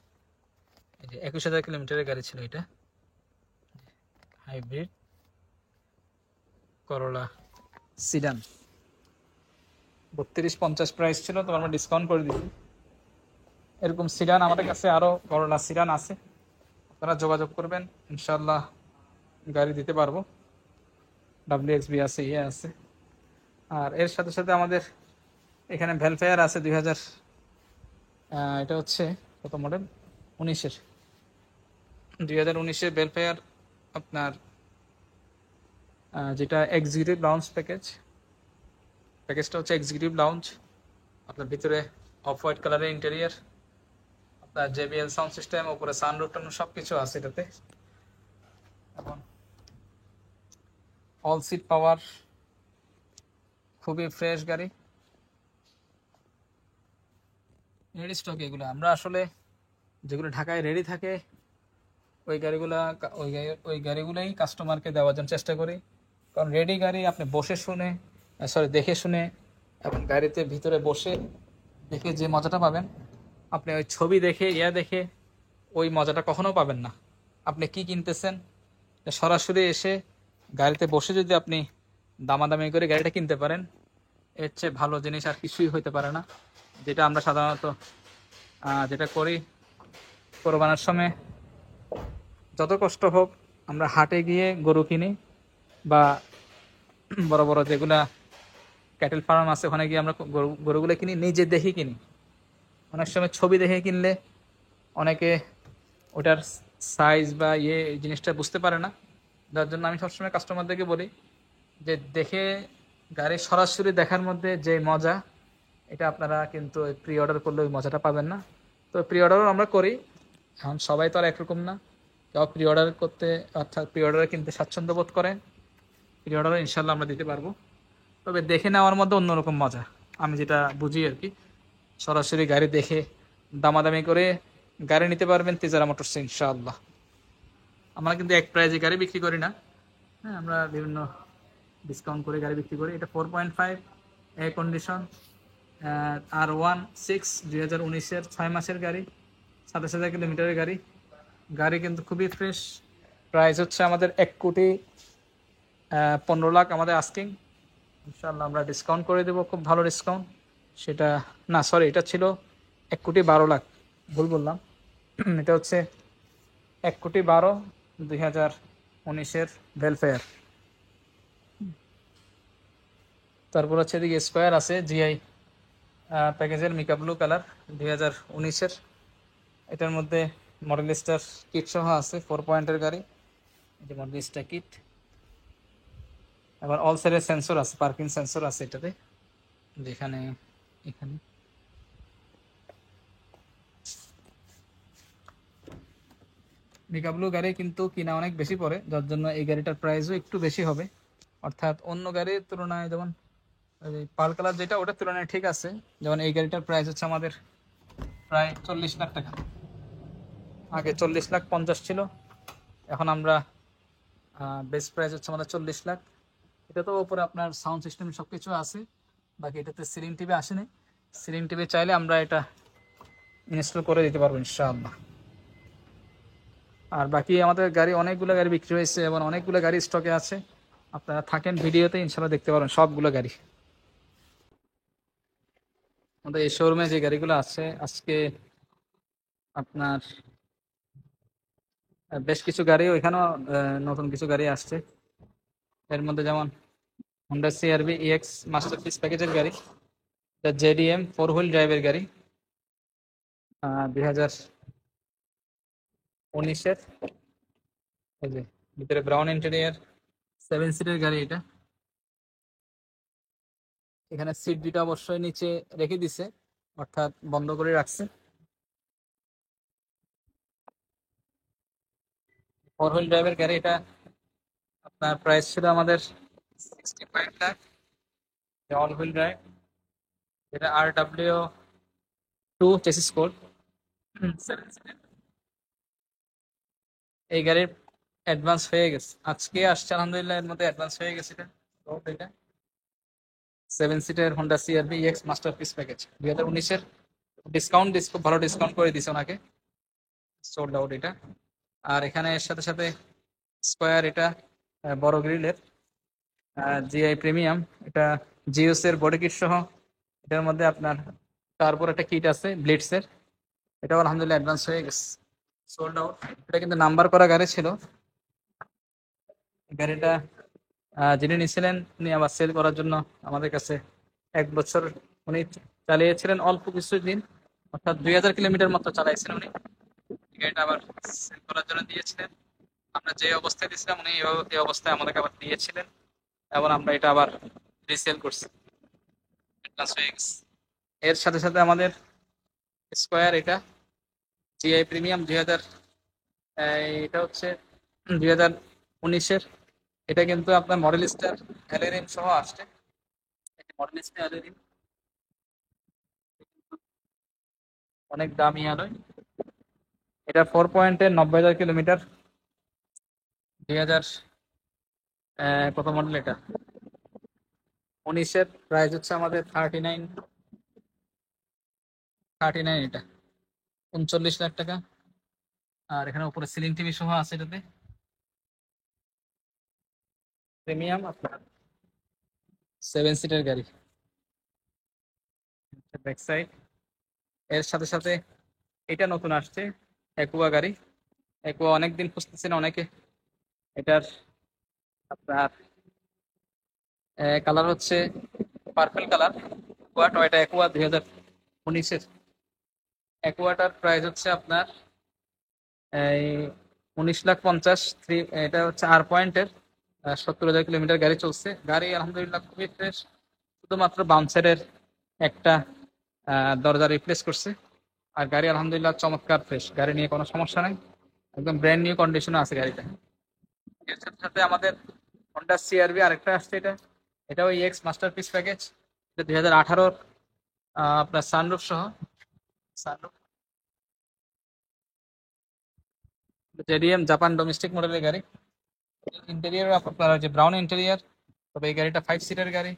এই যে 21,000 কিলোমিটারের গাড়ি ছিল এটা, হাইব্রিড করোলা সিডান। 32,50 প্রাইস ছিল, তো আমরা ডিসকাউন্ট করে দিচ্ছি। এরকম সিডান আমাদের কাছে আরও করোলা সিডান আছে, আপনারা যোগাযোগ করবেন, ইনশাল্লাহ গাড়ি দিতে পারবো। WXB আছে, আছে। আর এর সাথে সাথে আমাদের এখানে ভেলফেয়ার আছে 2000, এটা হচ্ছে কত মডেল, 19-এর, 2019-এর ভেলফেয়ার আপনার, যেটা এক্সিকিউটিভ লাউঞ্জ প্যাকেজটা হচ্ছে এক্সিকিউটিভ লাউঞ্জ। আপনার ভিতরে অফ হোয়াইট কালারের ইন্টেরিয়ার, আপনার JBL সাউন্ড সিস্টেম, উপরে সানরুফ টানরুফ সব কিছু আছে এটাতে। এবং অল সিট পাওয়ার, খুবই ফ্রেশ গাড়ি, রেডি স্টক। এগুলো আমরা আসলে যেগুলো ঢাকায় রেডি থাকে ওই গাড়িগুলোই কাস্টমারকে দেওয়ার জন্য চেষ্টা করি। কারণ রেডি গাড়ি আপনি দেখে শুনে এবং গাড়িতে ভিতরে বসে দেখে যে মজাটা পাবেন, আপনি ওই ছবি দেখে দেখে ওই মজাটা কখনো পাবেন না। আপনি কি কিনতেছেন সরাসরি এসে গাড়িতে বসে যদি আপনি দামাদামি করে গাড়িটা কিনতে পারেন, এর চেয়ে ভালো জিনিস আর কিছুই হইতে পারে না। যেটা আমরা সাধারণত যেটা করি, কোরবানের সময় যত কষ্ট হোক আমরা হাটে গিয়ে গরু কিনি, বা বড় বড় যেগুলা ক্যাটেল ফার্ম আছে ওখানে গিয়ে আমরা গরুগুলো কিনি, নিজে দেখে কিনি। অনেক সময় ছবি দেখে কিনলে অনেকে ওটার সাইজ বা এই জিনিসটা বুঝতে পারে না, যার জন্য আমি সবসময় কাস্টমারদেরকে বলি যে দেখে গাড়ি সরাসরি দেখার মধ্যে যে মজা, এটা আপনারা কিন্তু প্রি অর্ডার করলে ওই মজাটা পাবেন না। তো প্রি অর্ডারও আমরা করি। এখন সবাই তো আর একরকম না, কেউ প্রি অর্ডার করতে অর্থাৎ প্রি অর্ডারে কিনতে স্বাচ্ছন্দ্য বোধ করে, প্রি অর্ডারও ইনশাল্লাহ আমরা দিতে পারবো। তবে দেখে নেওয়ার মধ্যে অন্যরকম মজা, আমি যেটা বুঝি আর কি। সরাসরি গাড়ি দেখে দামাদামি করে গাড়ি নিতে পারবেন তেজারা মোটরসে ইনশাআল্লাহ। আমরা কিন্তু এক প্রাইজে গাড়ি বিক্রি করি না, হ্যাঁ, আমরা বিভিন্ন ডিসকাউন্ট করে গাড়ি বিক্রি করি। এটা 4.5 এ কন্ডিশন R16 2019-এর 6 মাসের গাড়ি, 27,000 কিলোমিটারের গাড়ি। গাড়ি কিন্তু খুবই ফ্রেশ। প্রাইস হচ্ছে আমাদের 1,15,00,000 আমাদের আস্কিং। ইনশাআল্লাহ আমরা ডিসকাউন্ট করে দেবো, খুব ভালো ডিসকাউন্ট। সেটা না, সরি, এটা ছিল 1,12,00,000, ভুল বললাম। এটা হচ্ছে 1,12,00,000 2019-এর ভেলফেয়ার। তারপর হচ্ছে এদিকে স্কোয়ার আছে জিআই প্যাকেজের মিকা ব্লু কালার 2019-এর। এটার মধ্যে মডেল স্টার কিট সহ আছে, 4 পয়েন্টের গাড়ি। এটা মডেল স্টার কিট। আবার অল সাইডের সেন্সর আছে, পার্কিং সেন্সর আছে এটাতে, যেখানে এখানে মিকা ব্লু গাড়ি কিন্তু কিনা অনেক বেশি পড়ে, যার জন্য এই গাড়িটার প্রাইসও একটু বেশি হবে। অর্থাৎ অন্য গাড়ির তুলনায়, যেমন পাল কালার যেটা, ওটার তুলনায় ঠিক আছে। যেমন এই গাড়িটার প্রাইস হচ্ছে আমাদের প্রায় 40 লাখ টাকা। আগে 40,50,000 ছিল, এখন আমরা বেস্ট প্রাইস হচ্ছে আমাদের 40 লাখ। এটা তো উপরে আপনার সাউন্ড সিস্টেম সব কিছু আছে, বাকি এটাতে সিলিং টিভি আসেনি। সিলিং টিভি চাইলে আমরা এটা ইনস্টল করে দিতে পারবো ইনশাআল্লাহ। আর বাকি আমাদের গাড়ি, অনেকগুলো গাড়ি বিক্রি হয়েছে এবং অনেকগুলো গাড়ি স্টকে আছে। আপনারা থাকেন ভিডিওতে, ইনশাআল্লাহ দেখতে পারবেন সবগুলো গাড়ি। আমাদের এই শোরুমে যে গাড়িগুলো আছে আজকে আপনার বেশ কিছু গাড়ি, ওইখানেও নতুন কিছু গাড়ি আসছে। এর মধ্যে যেমন হোন্ডা সিআরভি ইএক্স মাস্টারপিস প্যাকেজের গাড়ি, এটা জেডিএম 4 হুইল ড্রাইভের গাড়ি, 2019-এর। এই যে ভিতরে ব্রাউন ইন্টেরিয়ার, 7 সিটের গাড়ি এটা। এখানে সিট দুটো অবশ্যই নিচে রেখে দিছে, অর্থাৎ বন্ধ করে রাখছে। 4 হুইল ড্রাইভের গাড়ি এটা। আপনার প্রাইস ছিল আমাদের 65 লাখ, অল হুইল ড্রাইভ। এটা RW2 চেসিস কোড, 7 সিটের। এই গাড়ির অ্যাডভান্স হয়ে গেছে, আজকে আসছে আলহামদুলিল্লাহ, এর মধ্যে অ্যাডভান্স হয়ে গেছে এটা। তো এটা 7 সিটের Honda CRV EX masterpiece package 2019-এর। ডিসকাউন্ট খুব ভালো ডিসকাউন্ট করে দিছে ওনাকে, সোল্ড আউট এটা। আর এখানে এর সাথে সাথে স্কোয়ার, এটা বড় গ্রিলের জিআই প্রিমিয়াম, এটা জিওস এর বডি কিট সহ। এটার মধ্যে আপনার তারপর একটা কিট আছে ব্লিটসের, এটাও আলহামদুলিল্লাহ অ্যাডভান্স হয়ে গেছে, সোল্ড আউট। এটা কিন্তু নাম্বার করা গাড়ি ছিল। গাড়িটা যিনি নিয়েছিলেন উনি আবার সেল করার জন্য আমাদের কাছে 1 বছর উনি চালিয়েছিলেন, অল্প কিছু দিন, অর্থাৎ 2,000 কিলোমিটার মতো চালাইছিলেন উনি। গাড়িটা আবার সেল করার জন্য দিয়েছিলেন। আমরা যে অবস্থায় দিয়েছিলাম উনি এই অবস্থায় আমাদেরকে আবার দিয়েছিলেন, এবং আমরা এটা আবার রিসেল করছি। এর সাথে সাথে আমাদের স্কোয়ার, এটা জিআই প্রিমিয়াম 2000, এটা হচ্ছে 2019-এর। এটা কিন্তু আপনার মডেল স্টার অ্যালোরিম সহ আসছে। মডেল স্টার অ্যালোরিম অনেক দামি আলোয়। এটা 4 পয়েন্টের 90,000 কিলোমিটার, 2000 কত মডেল এটা, 19-এর। প্রাইস হচ্ছে আমাদের 39, এটা 39 লাখ টাকা। আর এখানে উপরে সিলিং টিভি সহ আছে এটাতে, প্রিমিয়াম আপনার 7 সিটের গাড়ি। Back side. এর সাথে সাথে এটা নতুন আসছে একুয়া গাড়ি। একুয়া অনেকদিন খুঁজতেছেন অনেকে। এটার আপনার কালার হচ্ছে পার্পল কালার। টয়টা একুয়া 2019-এর। একুয়াটার প্রাইস হচ্ছে আপনার এই 19,50,000। এটা হচ্ছে আর পয়েন্টের, 70,000 কিলোমিটার গাড়ি চলছে। গাড়ি আলহামদুলিল্লাহ খুবই ফ্রেশ, শুধুমাত্র বাউন্সারের একটা দরজা রিপ্লেস করছে। আর গাড়ি আলহামদুলিল্লাহ চমৎকার ফ্রেশ, গাড়ি নিয়ে কোনো সমস্যা নেই, একদম ব্র্যান্ড নিউ কন্ডিশনে আছে গাড়িটা। এর সাথে সাথে আমাদের হন্ডা সিআরভি আরেকটা আসছে, এটা এটাও ইএক্স মাস্টারপিস প্যাকেজ। এটা 2018 আপনার সানরুফ সহ, সানরুফ জেডিএম জাপান ডোমেস্টিক মডেলের গাড়ি। ইন্টেরিয়র আপনার যে ব্রাউন ইন্টেরিয়র, তবে এই গাড়িটা 5 সিটার গাড়ি।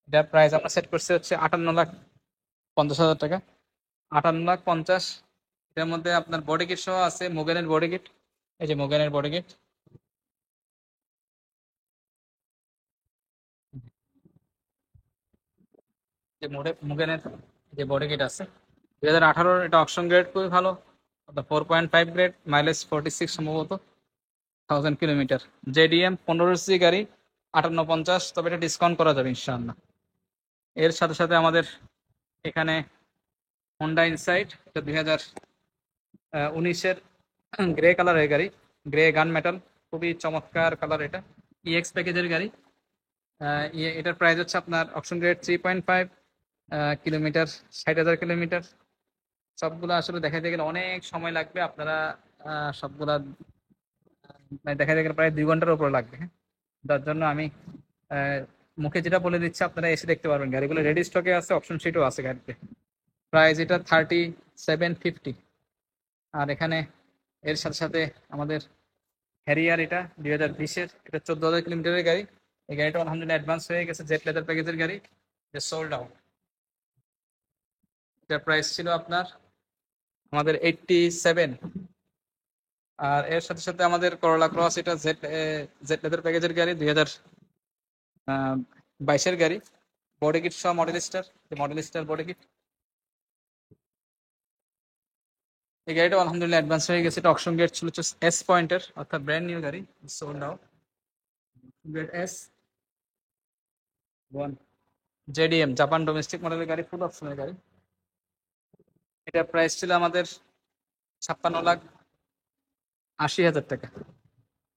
এটার প্রাইস আমরা সেট করছি হচ্ছে 58,50,000 টাকা, 58,50,000। এটার মধ্যে আপনার বডি কিট সহ আছে, মোগেনের বডি কিট, এই যে মোগেনের বডি কিট। যে মুগেনের যে বডি কিট আছে 2018, এটা অপশন গ্রেড খুবই ভালো, 4.5 গ্রেড, মাইলেজ 46 সম্ভবত 1000 কিলোমিটার। জেডিএম 15 সি গাড়ি 58,50, তবে এটা ডিসকাউন্ট করা যাবে ইনশাআল্লাহ। এর সাথে সাথে আমাদের এখানে হোন্ডা ইনসাইট, এটা 2019-এর গ্রে কালারের গাড়ি, গ্রে গান মেটাল, খুবই চমৎকার কালার। এটা ইএক্স প্যাকেজের গাড়ি। এটার প্রাইস হচ্ছে আপনার অপশন গ্রেড 3.5 কিলোমিটার, 60,000 কিলোমিটার। সবগুলো আসলে দেখাতে গেলে অনেক সময় লাগবে, আপনারা সবগুলা মানে দেখাতে গেলে প্রায় 2 ঘন্টার উপর লাগবে। হ্যাঁ, তার জন্য আমি আহ, মুখে যেটা বলে দিচ্ছি আপনারা এসে দেখতে পারবেন, গাড়িগুলো রেডি স্টকে আছে, অপশন শিটও আছে গাড়িতে। প্রাইস এটা 3750। আর এখানে এর সাথে সাথে আমাদের হ্যারিয়ার, এটা 2020-এর, এটা 14,000 কিলোমিটারের গাড়ি। এই গাড়িটা আলহামদুলিল্লাহ অ্যাডভান্স হয়ে গেছে, জেট লেদার প্যাকেজের গাড়ি, যে সোল্ড আউট। এটার প্রাইস ছিল আপনার আমাদের 87। আর এর সাথে সাথে আমাদের করোলা ক্রস, এটা জেট জেট লেদার প্যাকেজের গাড়ি, 2022-এর গাড়ি, বডি কিট সহ model star, model star body kit. এই গাড়িটা আলহামদুলিল্লাহ অ্যাডভান্স হয়ে গেছে, এটা অকশন গেট ছিল এস পয়েন্টের, অর্থাৎ ব্র্যান্ড নিউ গাড়ি, sold out. Grade S 1, JDM Japan domestic মডেলের গাড়ি, ফুল অপশনের গাড়ি। এটা প্রাইস ছিল আমাদের 56,80,000 টাকা।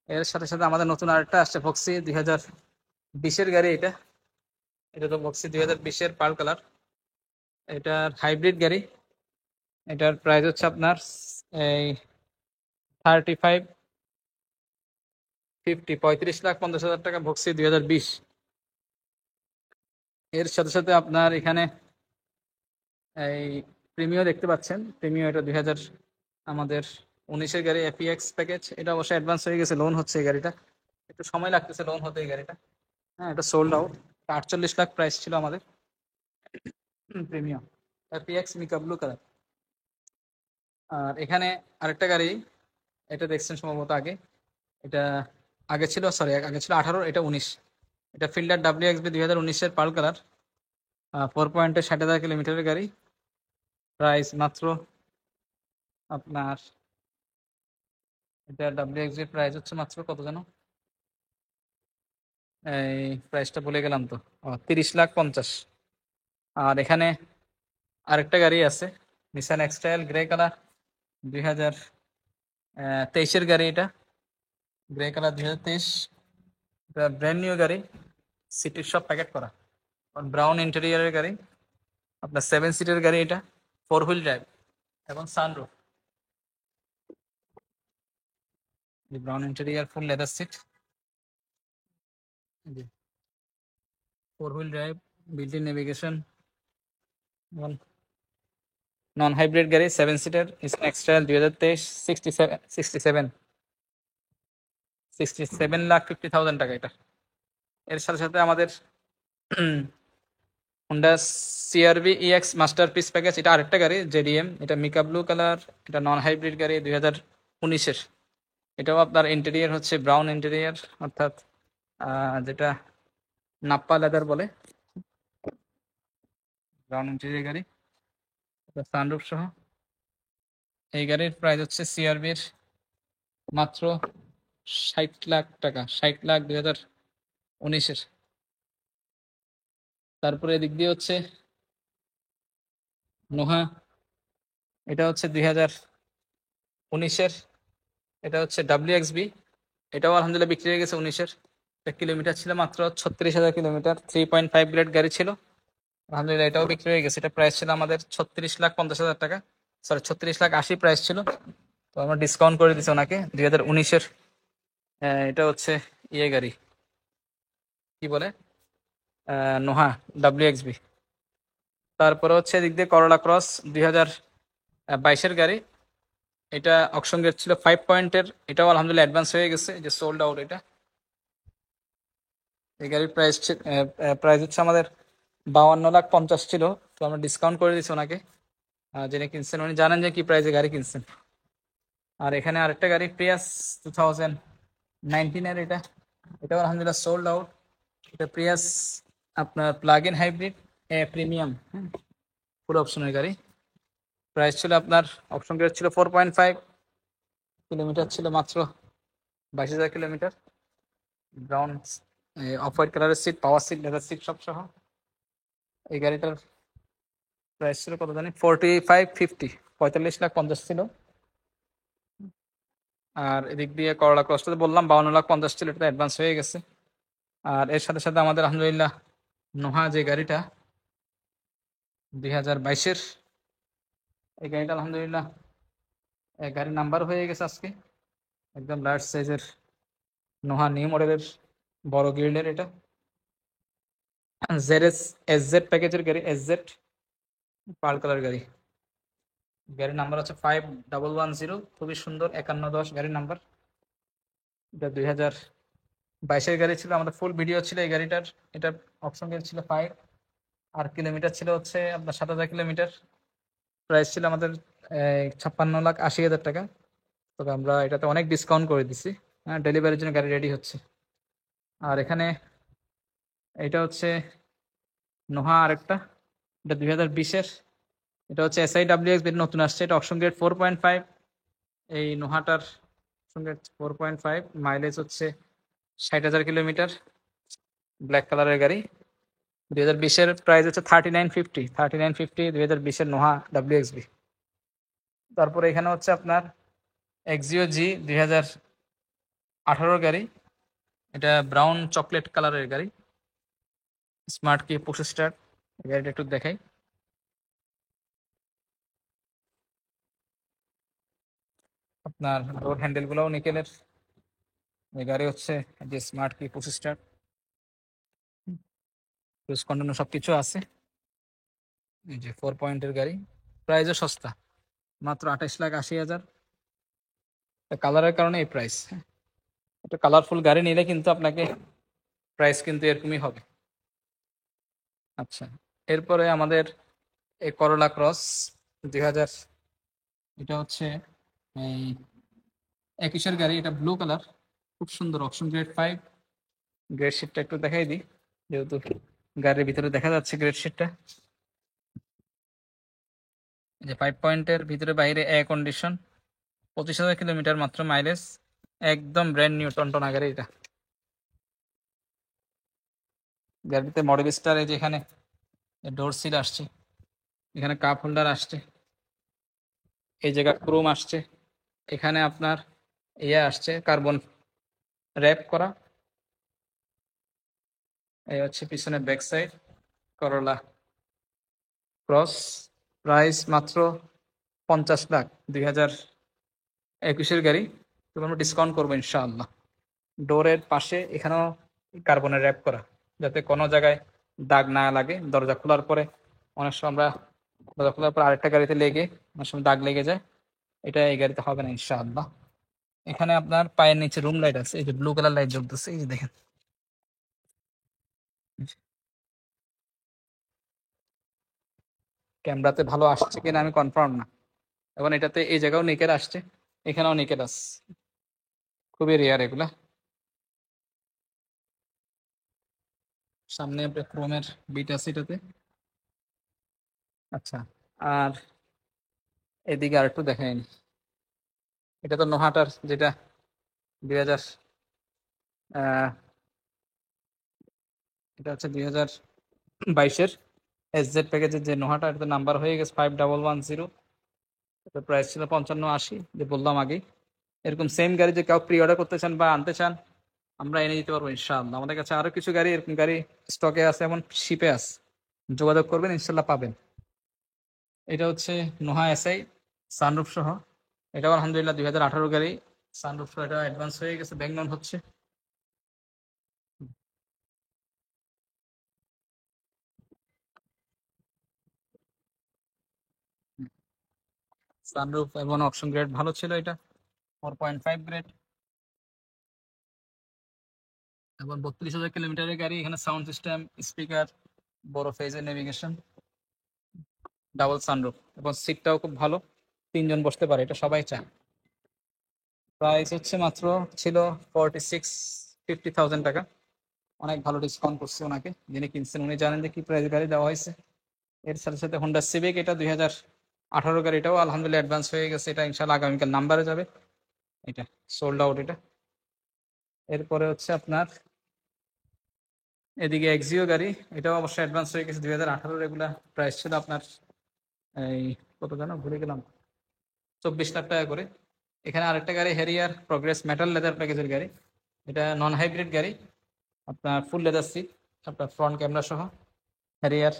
এর সাথে সাথে আমাদের নতুন আরেকটা আসছে, ফক্সি 2020-এর গাড়ি। এটা এটা তো ফক্সি 2020-এর পার্ল কালার, এটার হাইব্রিড গাড়ি। এটার প্রাইস হচ্ছে আপনার এই 35,50,35,50,000 টাকা, ভক্সি 2020। এর সাথে সাথে আপনার এখানে এই প্রিমিও দেখতে পাচ্ছেন, প্রিমিও এটা 2019-এর গাড়ি, এফইএক্স প্যাকেজ। এটা অবশ্যই অ্যাডভান্স হয়ে গেছে, লোন হচ্ছে এই গাড়িটা, একটু সময় লাগতেছে লোন হতে এই গাড়িটা। হ্যাঁ, এটা সোল্ড আউট, 48 লাখ প্রাইস ছিল আমাদের প্রিমিয়াম এফইএক্স মিকা ব্লু কালার। আর এখানে আরেকটা গাড়ি, এটা দেখছেন সম্ভবত আগে, এটা আগে ছিল, সরি আগে ছিল 18, এটা 19। এটা ফিল্ডার WXB 2019-এর পার্ল কালার, 4.60,000 কিলোমিটারের গাড়ি। প্রাইস মাত্র আপনার, এটা WXB প্রাইস হচ্ছে মাত্র কত যেন, এই প্রাইসটা ভুলে গেলাম তো, 30,50,000। আর এখানে আরেকটা গাড়ি আছে, নিসান এক্সটাইল গ্রে কালার, 2023-এর গাড়ি, এটা গ্রে কালার 2023, এটা ব্র্যান্ড নিউ গাড়ি, সিটির সব প্যাকেট করা, ব্রাউন ইন্টেরিয়রের গাড়ি, আপনার 7 সিটের গাড়ি। এটা 4 হুইল ড্রাইভ এবং sunroof, brown interior, full leather seat, 4 wheel drive, built in navigation, non hybrid গাড়ি, 7 সিটার, এক্সট্রাল 2023, 67,50,000 টাকা এটা। এর সাথে সাথে আমাদের Honda CRV EX masterpiece package, এটা আরেকটা গাড়ি জেডিএম, এটা মিকা ব্লু কালার, এটা নন হাইব্রিড গাড়ি, 2019-এর। এটাও আপনার ইন্টেরিয়র হচ্ছে ব্রাউন ইন্টেরিয়র, অর্থাৎ যেটা নাপ্পা লেদার বলে, ব্রাউন ইন্টেরিয়র গাড়ি, সানরুফ সহ। এই গাড়ির প্রাইস হচ্ছে সিআরবির মাত্র 60 লাখ টাকা, 60 লাখ 2019-এর। তারপরে এদিক দিয়ে হচ্ছে নোহা, এটা হচ্ছে 2019-এর, এটা হচ্ছে WXB, এটাও আলহামদুলিল্লাহ বিক্রি হয়ে গেছে 19-এর। কিলোমিটার ছিল মাত্র 36,000 কিলোমিটার, 3.5 গ্রেড গাড়ি ছিল, আলহামদুলিল্লাহ এটাও বিক্রি হয়ে গেছে। এটা প্রাইস ছিল আমাদের 36,50,000 টাকা, সরি 36,80,000 প্রাইস ছিল, তো আমরা ডিসকাউন্ট করে দিচ্ছি ওনাকে 2019-এর। এটা হচ্ছে ইয়ে গাড়ি, কি বলে, নোহা WXB। তারপরে হচ্ছে এদিক দিয়ে করোলা ক্রস 2022-এর গাড়ি। এটা অকশন গেট ছিল 5 পয়েন্টের, এটাও আলহামদুলিল্লাহ অ্যাডভান্স হয়ে গেছে, যে সোল্ড আউট এটা। এই গাড়ির প্রাইস হচ্ছে আমাদের 52,50,000 ছিল, তো আমরা ডিসকাউন্ট করে দিচ্ছি ওনাকে। যিনি কিনছেন উনি জানেন যে কি প্রাইসে গাড়ি কিনছেন। আর এখানে আরেকটা গাড়ি প্রিয়াস 2019-এর, এটাও আলহামদুলিল্লাহ সোল্ড আউট। এটা প্রিয়াস আপনার প্লাগ ইন হাইব্রিড প্রিমিয়াম, ফুল অপশনের গাড়ি। প্রাইস ছিল আপনার, অপশন গ্রেড ছিল 4.5, কিলোমিটার ছিল মাত্র 22,000 কিলোমিটার। ব্রাউন অফ হোয়াইট কালারের seat, power seat, leather seat সব সহ। এই গাড়িটার প্রাইস ছিল কত জানি, 45,50, 45,50,000 ছিল। আর এদিক দিয়ে করলা ক্রসটা বললাম 52,50,000 ছিল, এটা অ্যাডভান্স হয়ে গেছে। আর এর সাথে সাথে আমাদের আলহামদুলিল্লাহ নোহা যে গাড়িটা 2022-এর, এই গাড়িটা আলহামদুলিল্লাহ গাড়ির নাম্বার হয়ে গেছে আজকে, একদম লার্জ সাইজের নোহা নিউ মডেলের বড় গ্রিলের, এটা SZ প্যাকেজের গাড়ি, SZ পার্ল কালার গাড়ি। গাড়ির নাম্বার হচ্ছে 5110, খুবই সুন্দর 5110 গাড়ির নাম্বার। এটা 2022-এর গাড়ি ছিল, আমাদের ফুল ভিডিও ছিল এই গাড়িটার। এটার অপশন গাড়ি ছিল 5, আর কিলোমিটার ছিল হচ্ছে আপনার 7,000 কিলোমিটার। প্রাইস ছিল আমাদের 56,80,000 টাকা। তবে আমরা এটাতে অনেক ডিসকাউন্ট করে দিছি, হ্যাঁ, ডেলিভারির জন্য গাড়ি রেডি হচ্ছে। আর এখানে এটা হচ্ছে নোহা আরেকটা, এটা 2020-এর, এটা হচ্ছে SIWX নতুন আসছে, এটা অপশন গ্রেড 4.5। এই নোহাটার অপশন গ্রেড 4.5, মাইলেজ হচ্ছে 60,000 কিলোমিটার, ব্ল্যাক কালারের গাড়ি। 2020-এর প্রাইস হচ্ছে 3950, 2020-এর নোহা WXB। তারপরে এখানে হচ্ছে আপনার এক্সিও জি 2018 গাড়ি, এটা ব্রাউন চকলেট কালারের গাড়ি, স্মার্ট কি পুশ স্টার্ট। গাড়িটা একটু দেখাই। আপনার ডোর হ্যান্ডেল গুলাও নিকেলের। এই গাড়ি হচ্ছে যে স্মার্ট কি পুশ স্টার্ট, ক্রুজ কন্ট্রোল সবকিছু আছে। এই যে 4 পয়েন্টের গাড়ি, প্রাইসও সস্তা, মাত্র 28,80,000। কালারের কারণে এই প্রাইস। একটা কালারফুল গাড়ি নিলে কিন্তু আপনাকে প্রাইস কিন্তু এরকমই হবে। আচ্ছা, এরপরে আমাদের এই করোলা ক্রস 2000, এটা হচ্ছে এই 21-এর গাড়ি, এটা ব্লু কালার, খুব সুন্দর, অপশন গ্রেড 5। গ্রেড শিটটা একটু দেখাই দিই, যেহেতু গাড়ির ভিতরে দেখা যাচ্ছে গ্রেড শিটটা। যে 5 পয়েন্টের ভিতরে বাইরে এয়ার কন্ডিশন, 25,000 কিলোমিটার মাত্র মাইলেজ, একদম ব্র্যান্ড নিউ টনটনা গাড়ি এটা। গাড়িতে মডেল স্টার, এই যে এখানে ডোর সিল আসছে, এখানে কাপ হোল্ডার আসছে, এই জায়গা ক্রোম আসছে, এখানে আপনার ইয়ে আসছে কার্বন র্যাপ করা। এই হচ্ছে পিছনে ব্যাক সাইড করোলা ক্রস। প্রাইস মাত্র 50,00,000, 2021-এর গাড়ি, তো আমরা ডিসকাউন্ট করবো ইনশাআল্লাহ। ডোরের পাশে এখানেও কার্বনের র্যাপ করা, যাতে কোনো জায়গায় দাগ না লাগে। দরজা খোলার পরে অনেক সময় আমরা দরজা খোলার পর আরেকটা গাড়িতে লেগে অনেক সময় দাগ লেগে যায়, এটা এই গাড়িতে হবে না ইনশাআল্লাহ। এখানে আপনার পায়ের নিচে রুম লাইট আছে, এই যে ব্লু কালার লাইট জ্বলতেছে, এই যে দেখেন। ক্যামেরাতে ভালো আসছে কিনা আমি কনফার্ম না। এখন এটাতে এই জায়গাও নেকের আসছে, এখানেও নেকের আসছে, খুবই রেয়ার এগুলা। সামনে আপনার ক্রোমের বিট আছে এটাতে। আচ্ছা, আর এদিকে আর একটু দেখায়নি, এটা তো নোহাটার, যেটা 2000 এটা হচ্ছে 2022-এর SZ প্যাকেজের যে নোহাটা, এটা নাম্বার হয়ে গেছে 5110। এটা প্রাইস ছিল 55,80, যে বললাম আগে। এরকম সেম গাড়ি যে কেউ প্রি অর্ডার করতে চান বা আনতে চান, আমরা এনে দিতে পারবো ইনশাআল্লাহ। আমাদের কাছে আরো কিছু গাড়ি, এরকম গাড়ি স্টকে আছে, এমন শিপে আছে, যোগাযোগ করবেন ইনশাল্লাহ পাবেন। এটা হচ্ছে নোহা SI সানরুফ সহ। এটাও আলহামদুলিল্লাহ 2018 গাড়ি। সানরুফ সহ এটা অ্যাডভান্স হয়ে গেছে, ব্যাংক লোন হচ্ছে। সানরুফ এবং অপশন গ্রেড ভালো ছিল এটা, 4.5 গ্রেড এবং 32,000 কিলোমিটারের গাড়ি। এখানে সাউন্ড সিস্টেম, স্পিকার, বড় ফেজের নেভিগেশন, ডাবল সানরুফ এবং সিটটাও খুব ভালো, 3 জন বসতে পারে, এটা সবাই চায়। প্রাইস হচ্ছে মাত্র ছিল 46,50,000 টাকা। অনেক ভালো ডিসকাউন্ট করছে ওনাকে, যিনি কিনছেন উনি জানেন যে কি প্রাইস গাড়ি দেওয়া হয়েছে। এর সাথে সাথে হোন্ডা সিভিক, এটা 2018 গাড়িটাও আলহামদুলিল্লাহ অ্যাডভান্স হয়ে গেছে, এটা ইনশাল্লাহ আগামীকাল নাম্বারে যাবে। এটা সোল্ড আউট এটা। এরপরে হচ্ছে আপনার এদিকে এক্সিও গাড়ি, এটাও অবশ্যই অ্যাডভান্স হয়ে গেছে 2018। এগুলা প্রাইস ছিল আপনার এই কত জানো ভুলে গেলাম, 24 লাখ টাকা করে। এখানে আরেকটা গাড়ি হ্যারিয়ার প্রগ্রেস মেটাল লেদার প্যাকেজের গাড়ি, এটা নন হাইব্রিড গাড়ি, আপনার ফুল লেদার সিট, আপনার ফ্রন্ট ক্যামেরা সহ। হ্যারিয়ার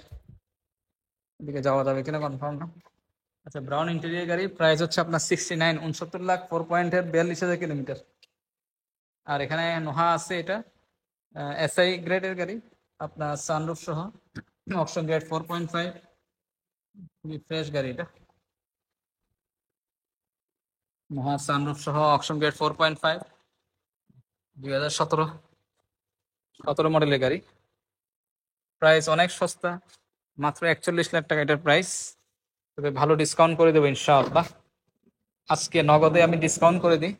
এদিকে যাওয়া যাবে কিনা কনফার্ম না। আচ্ছা, ব্রাউন ইন্টেরিয়র গাড়ি, প্রাইস হচ্ছে আপনার 69, 69 লাখ, 4 পয়েন্টের 42,000 কিলোমিটার। আর এখানে নোহা আছে, এটা এসআই গ্রেডের গাড়ি, আপনার সানরুফ সহ, অপশন গ্রেড 4.5, খুবই ফ্রেশ গাড়ি এটা। নোহা সানরুফ সহ অপশন গ্রেড 4.5, 2017 মডেলের গাড়ি। প্রাইস অনেক সস্তা, মাত্র 41 লাখ টাকা এটার প্রাইস। তবে ভালো ডিসকাউন্ট করে দেবো ইনশাআল্লাহ। আজকে নগদে আমি ডিসকাউন্ট করে দিই,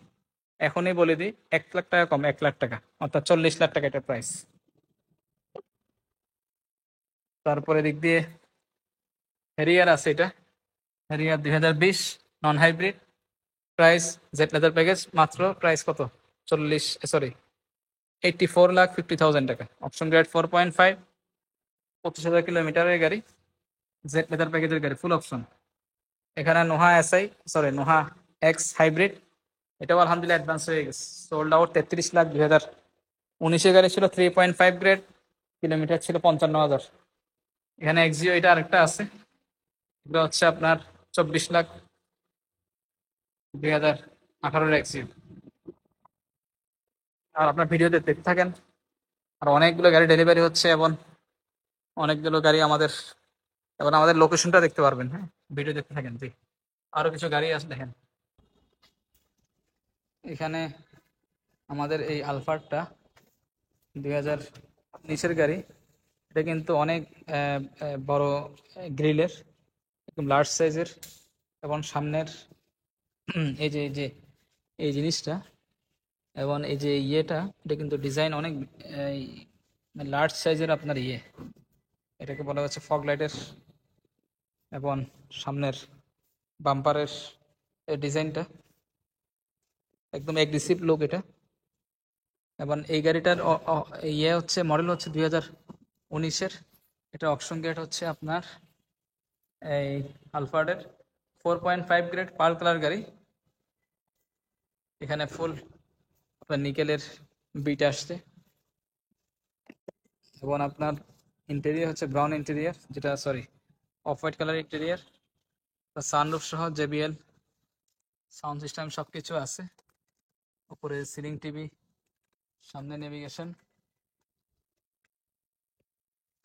এখনই বলে দিই, 1 লাখ টাকা কম, 1 লাখ টাকা, অর্থাৎ 40 লাখ টাকা এটার প্রাইস। তারপরে দিক দিয়ে হ্যারিয়ার আছে, এটা Harrier 2020 non hybrid, price Z leather package, মাত্র প্রাইস কত, 84,50,000 টাকা। অপশন গ্রেড 4.5, 25,000 কিলোমিটারের গাড়ি, জেড লেদার প্যাকেজের গাড়ি, ফুল অপশন। এখানে Noha SI, sorry Noha x hybrid, এটাও আলহামদুলিল্লাহ অ্যাডভান্স হয়ে গেছে, সোল্ড আউট 33 লাখ। 2019 গাড়ি ছিল, 3.5 গ্রেড, কিলোমিটার ছিল 55,000। এখানে এক্সিও এটা আরেকটা আছে, এটা হচ্ছে আপনার 24 লাখ, 2018 এক্সিও। আর আপনার ভিডিওতে দেখতে থাকেন, আর অনেকগুলো গাড়ি ডেলিভারি হচ্ছে, এবং অনেকগুলো গাড়ি আমাদের, এবং আমাদের লোকেশনটা দেখতে পারবেন। হ্যাঁ, ভিডিও দেখতে থাকেন। জি, আরো কিছু গাড়ি আছে দেখেন। এখানে আমাদের এই আলফারটা 2019 গাড়ি, এটা কিন্তু অনেক বড় গ্রিলের, একদম লার্জ সাইজের, এবং সামনের এই যে এই জিনিসটা, এবং এই যে ইয়েটা, এটা কিন্তু ডিজাইন অনেক লার্জ সাইজের আপনার ইয়ে, এটাকে বলা হচ্ছে ফগ লাইটের, এবং সামনের বাম্পারের ডিজাইনটা একদম এগ্রেসিভ লুক এটা। এবং এই গাড়িটার ইয়ে হচ্ছে, মডেল হচ্ছে 2019-এর, এটা অপশন গ্রেড হচ্ছে আপনার এই আলফার্ডের 4.5 গ্রেড পার্ল কালার গাড়ি। এখানে ফুল আপনার নিকেলের বিট আসছে, এবং আপনার ইন্টেরিয়র হচ্ছে ব্রাউন ইন্টেরিয়র, যেটা sorry off white colour interior, sunroof সহ জেবিএল সাউন্ড সিস্টেম সবকিছু আছে। উপরে সিলিং টিভি, সামনে নেভিগেশন,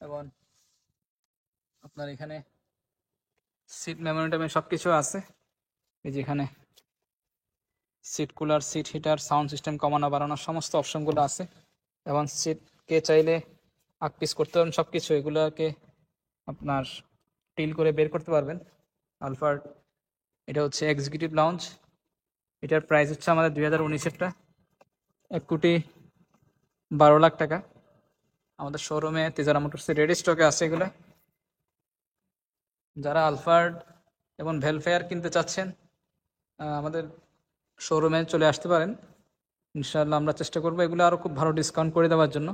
এবং আপনার এখানে সিট মেমোরিটামে সবকিছু আছে। এই যেখানে seat cooler, seat heater, sound system কমানো বাড়ানোর সমস্ত অপশনগুলো আছে, এবং সিটকে চাইলে আকপিস করতে পারবেন, সব কিছু এগুলোকে আপনার টিল করে বের করতে পারবেন। আলফার এটা হচ্ছে এক্সিকিউটিভ লাউঞ্জ, এটার প্রাইস হচ্ছে আমাদের 2019-এরটা 1,12,00,000 টাকা। আমাদের শোরুমে তেজারা মোটরসে রেডি স্টকে আছে এগুলো। যারা আলফার্ড এবং ভেলফেয়ার কিনতে চাচ্ছেন, আমাদের শোরুমে চলে আসতে পারেন, ইনশাআল্লাহ আমরা চেষ্টা করবো এগুলো আরও খুব ভালো ডিসকাউন্ট করে দেওয়ার জন্য।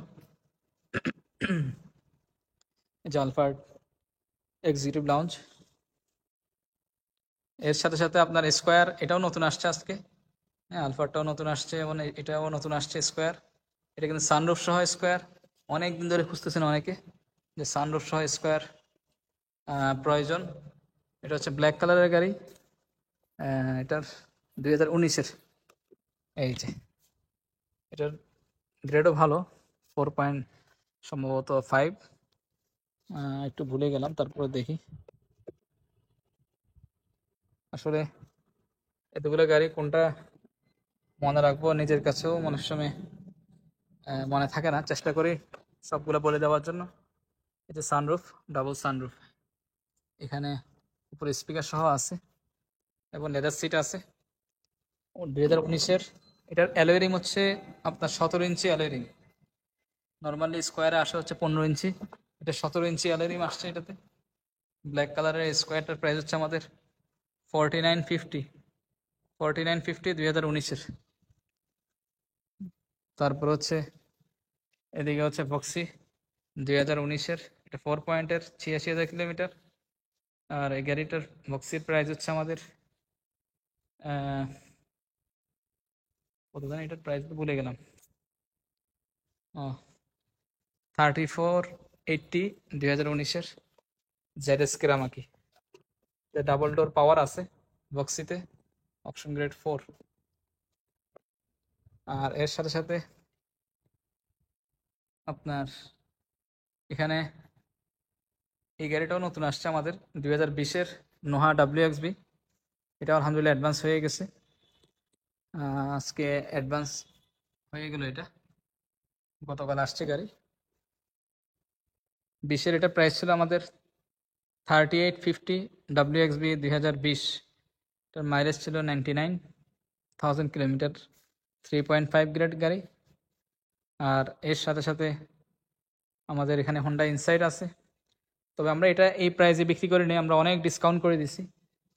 এই যে আলফার্ড এক্সিকিউটিভ লাউঞ্জ, এর সাথে সাথে আপনার স্কোয়ার, এটাও নতুন আসছে আজকে। হ্যাঁ, আলফারটাও নতুন আসছে, এবং এটাও নতুন আসছে স্কোয়ার। এটা কিন্তু সানরুফ সহ স্কোয়ার, অনেক দিন ধরে খুঁজতেছেন অনেকে যে সানরুফ সহ স্কোয়ার প্রয়োজন। এটা হচ্ছে ব্ল্যাক কালারের গাড়ি, এটার 2019-এর, এই যে এটার গ্রেডও ভালো, 4 সম্ভবত 5, একটু ভুলে গেলাম, তারপরে দেখি। আসলে এতগুলো গাড়ি কোনটা মনে রাখবো নিজের কাছেও মনে সময় মনে থাকে না, চেষ্টা করি সবগুলো বলে দেওয়ার জন্য। এই যে সানরুফ, ডাবল সানরুফ, এখানে উপরে স্পিকার সহ আছে এবং লেদার সিট আছে। 2019-এর, এটার অ্যালয় রিং হচ্ছে আপনার 17 ইঞ্চি অ্যালয় রিং। নর্মালি স্কোয়ারে আসে হচ্ছে 15 ইঞ্চি, এটা 17 ইঞ্চি অ্যালয় রিং আসছে এটাতে। ব্ল্যাক কালারের স্কোয়ারটার প্রাইস হচ্ছে আমাদের 4950, 4950 2019-এর। তারপর হচ্ছে এদিকে হচ্ছে ভক্সি 2019-এর, এটা 4 পয়েন্টের 86,000 কিলোমিটার। আর এই গাড়িটার ভক্সির প্রাইস হচ্ছে আমাদের কত জানি, এটার প্রাইস তো ভুলে গেলাম। 3480 2019-এর ZS কেরামাকি। ডাবল ডোর পাওয়ার আছে বক্সিতে, অপশন গ্রেড 4। আর এর সাথে সাথে আপনার এখানে এই গাড়িটাও নতুন আসছে আমাদের, 2020-এর নোহা WXB। এটা আলহামদুলিল্লাহ অ্যাডভান্স হয়ে গেছে, আজকে অ্যাডভান্স হয়ে গেল, এটা গতকাল আসছে গাড়ি। 20-এর এটা প্রাইস ছিল আমাদের 3850 WXB 2020। এটার মাইলেজ ছিল 99,000 কিলোমিটার, 3.5 গ্রেড গাড়ি। আর এর সাথে সাথে আমাদের এখানে হোন্ডা ইনসাইড আছে, তবে আমরা এটা এই প্রাইসে বিক্রি করি নিই, আমরা অনেক ডিসকাউন্ট করে দিছি।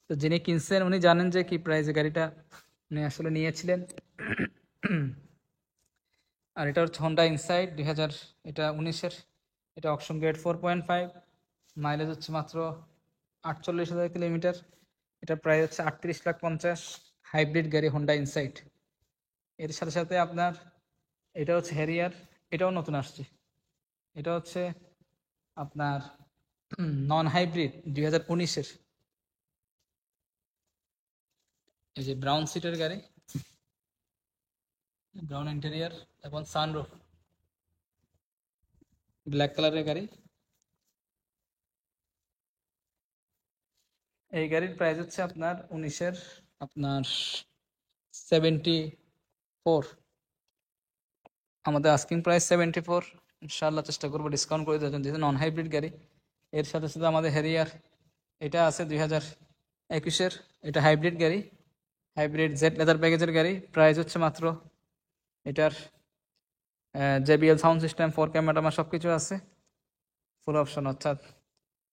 তো যিনি কিনছেন উনি জানেন যে কি প্রাইসে গাড়িটা উনি আসলে নিয়েছিলেন। আর এটা হচ্ছে হোন্ডা ইনসাইড 2000, এটা 19-এর, এটা অকশন গ্রেড 4.5, মাইলেজ হচ্ছে মাত্র 48,000 কিলোমিটার। এটা প্রাইস হচ্ছে 38,50,000, হাইব্রিড গাড়ি হোন্ডা ইনসাইড। এর সাথে সাথে আপনার এটা হচ্ছে হ্যারিয়ার, এটাও নতুন আসছে। এটা হচ্ছে আপনার নন হাইব্রিড 2019-এর, এই যে ব্রাউন সিটের গাড়ি, ব্রাউন ইন্টেরিয়ার এবং সানরুফ, ব্ল্যাক কালারের গাড়ি। এই গাড়ির প্রাইস হচ্ছে আপনার 19-এর আপনার 74, আমাদের আস্কিং প্রাইস 74। ইনশাআল্লাহ চেষ্টা করবো ডিসকাউন্ট করে দেওয়ার জন্য, যেহেতু নন হাইব্রিড গাড়ি। এর সাথে সাথে আমাদের হ্যারিয়ার এটা আছে 2021-এর, এটা হাইব্রিড গাড়ি, হাইব্রিড জেড লেদার প্যাকেজের গাড়ি। প্রাইস হচ্ছে মাত্র, এটার JBL সাউন্ড সিস্টেম, 4K ম্যাটামা সব কিছু আছে, ফুল অপশন, অর্থাৎ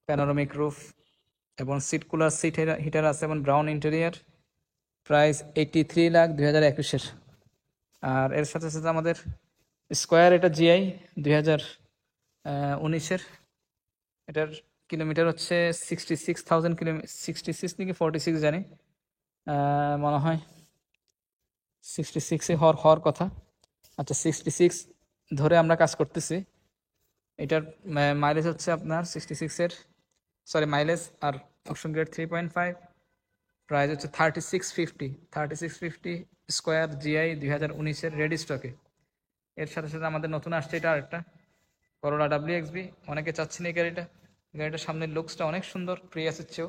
প্যানোরামিক রুফ এবং সিট কুলার, সিট হিটার আছে এবং ব্রাউন ইন্টেরিয়ার। প্রাইস 83 লাখ 2021-এর। আর এর সাথে সাথে আমাদের স্কোয়ার, এটা GI 2019-এর, এটার কিলোমিটার হচ্ছে 66,000 কিলোমিটার, 66 নাকি 46 জানি, মনে হয় 66-এ হওয়ার কথা। আচ্ছা, 66 ধরে আমরা কাজ করতেছি। এটার মাইলেজ হচ্ছে আপনার 66-এর, সরি মাইলেজ আর অপশন গ্রেড 3.5। প্রাইস হচ্ছে 3650 স্কোয়ার GI 2019-এর রেডি স্টকে। এর সাথে সাথে আমাদের নতুন আসছে এটা আরেকটা করোলা WXB, অনেকে চাচ্ছেন এই গাড়িটা। গাড়িটার সামনের লুকসটা অনেক সুন্দর, প্রিয়াসের চেয়েও।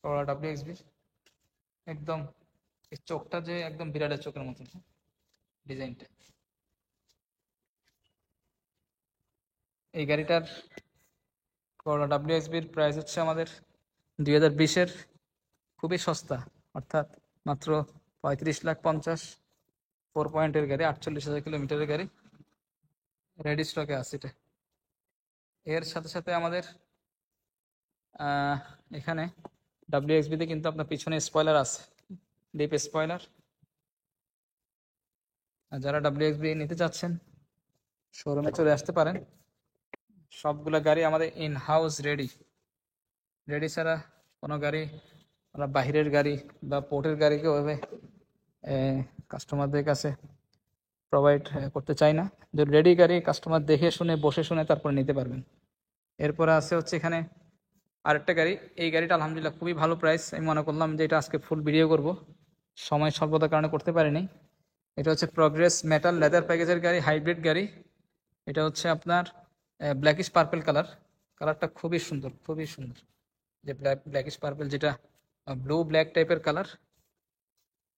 করোলা WXB একদম, এই চোখটা যে একদম বিড়ালের চোখের মতন ডিজাইনটা। এই গাড়িটার করোলা WXB-র প্রাইস হচ্ছে আমাদের 2020-এর, খুবই সস্তা, অর্থাৎ মাত্র 35,50,000, 4 পয়েন্টের গাড়ি, 48,000 কিলোমিটারের গাড়ি, রেডি স্টকে আছে এটা। এর সাথে সাথে আমাদের এখানে WXB-তে কিন্তু আপনার পিছনে স্পয়লার আছে, ডিপ স্পয়লার। আর যারা WXB নিতে চাচ্ছেন শোরুমে চলে আসতে পারেন। সবগুলো গাড়ি আমাদের ইন হাউস রেডি, রেডি ছাড়া কোনো গাড়ি আমরা বাহিরের গাড়ি বা পোর্টের গাড়িকে ওইভাবে কাস্টমারদের কাছে প্রোভাইড করতে চাই না। যদি রেডি গাড়ি কাস্টমার দেখে শুনে বসে শুনে তারপর নিতে পারবেন। এরপরে আছে হচ্ছে এখানে আরেকটা গাড়ি, এই গাড়িটা আলহামদুলিল্লাহ খুবই ভালো প্রাইস। আমি মনে করলাম যে এটা আজকে ফুল ভিডিও করব, সময় স্বল্পতার কারণে করতে পারিনি। এটা হচ্ছে প্রগ্রেস মেটাল লেদার প্যাকেজের গাড়ি, হাইব্রিড গাড়ি। এটা হচ্ছে আপনার ব্ল্যাকিশ পার্পেল কালার। কালারটা খুবই সুন্দর, খুবই সুন্দর। যে ব্ল্যাকিশ পার্পেল, যেটা ব্লু ব্ল্যাক টাইপের কালার।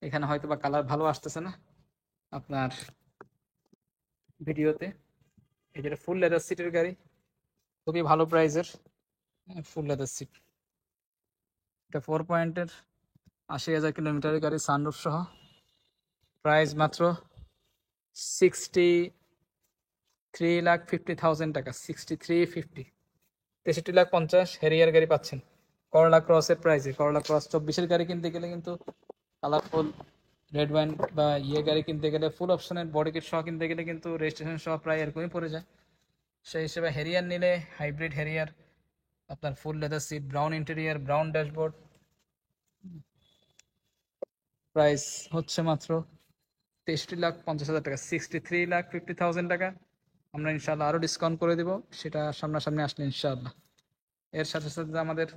এখানে হয়তো বা কালার ভালো আসতেছে না আপনার ভিডিওতে। এই যেটা ফুল লেদার সিটের গাড়ি, খুবই ভালো প্রাইসের ফুল লেদার সিট। এটা 4 পয়েন্টের 80,000 কিলোমিটারের গাড়ি, সানরুফ সহ। প্রাইস মাত্র 63,50,000 টাকা, 63,50। 63,50,000 হেরিয়ার গাড়ি পাচ্ছেন করলা ক্রসের প্রাইসে। করলা ক্রস 24-এর গাড়ি কিনতে গেলে কিন্তু কালারফুল রেড ওয়াইন বা গাড়ি কিনতে গেলে ফুল অপশনের বডি কিট সহ কিনতে গেলে কিন্তু রেজিস্ট্রেশন সহ প্রায় এরকমই পড়ে যায়। সেই হিসেবে হেরিয়ার নিলে হাইব্রিড হেরিয়ার, আপনার full leather seat, brown interior, brown dashboard, price হচ্ছে মাত্র 63,50,000 টাকা, 63,50,000 টাকা। আমরা ইনশাল্লাহ আরও ডিসকাউন্ট করে দেব, সেটা সামনাসামনি আসলে ইনশাআল্লাহ। এর সাথে সাথে আমাদের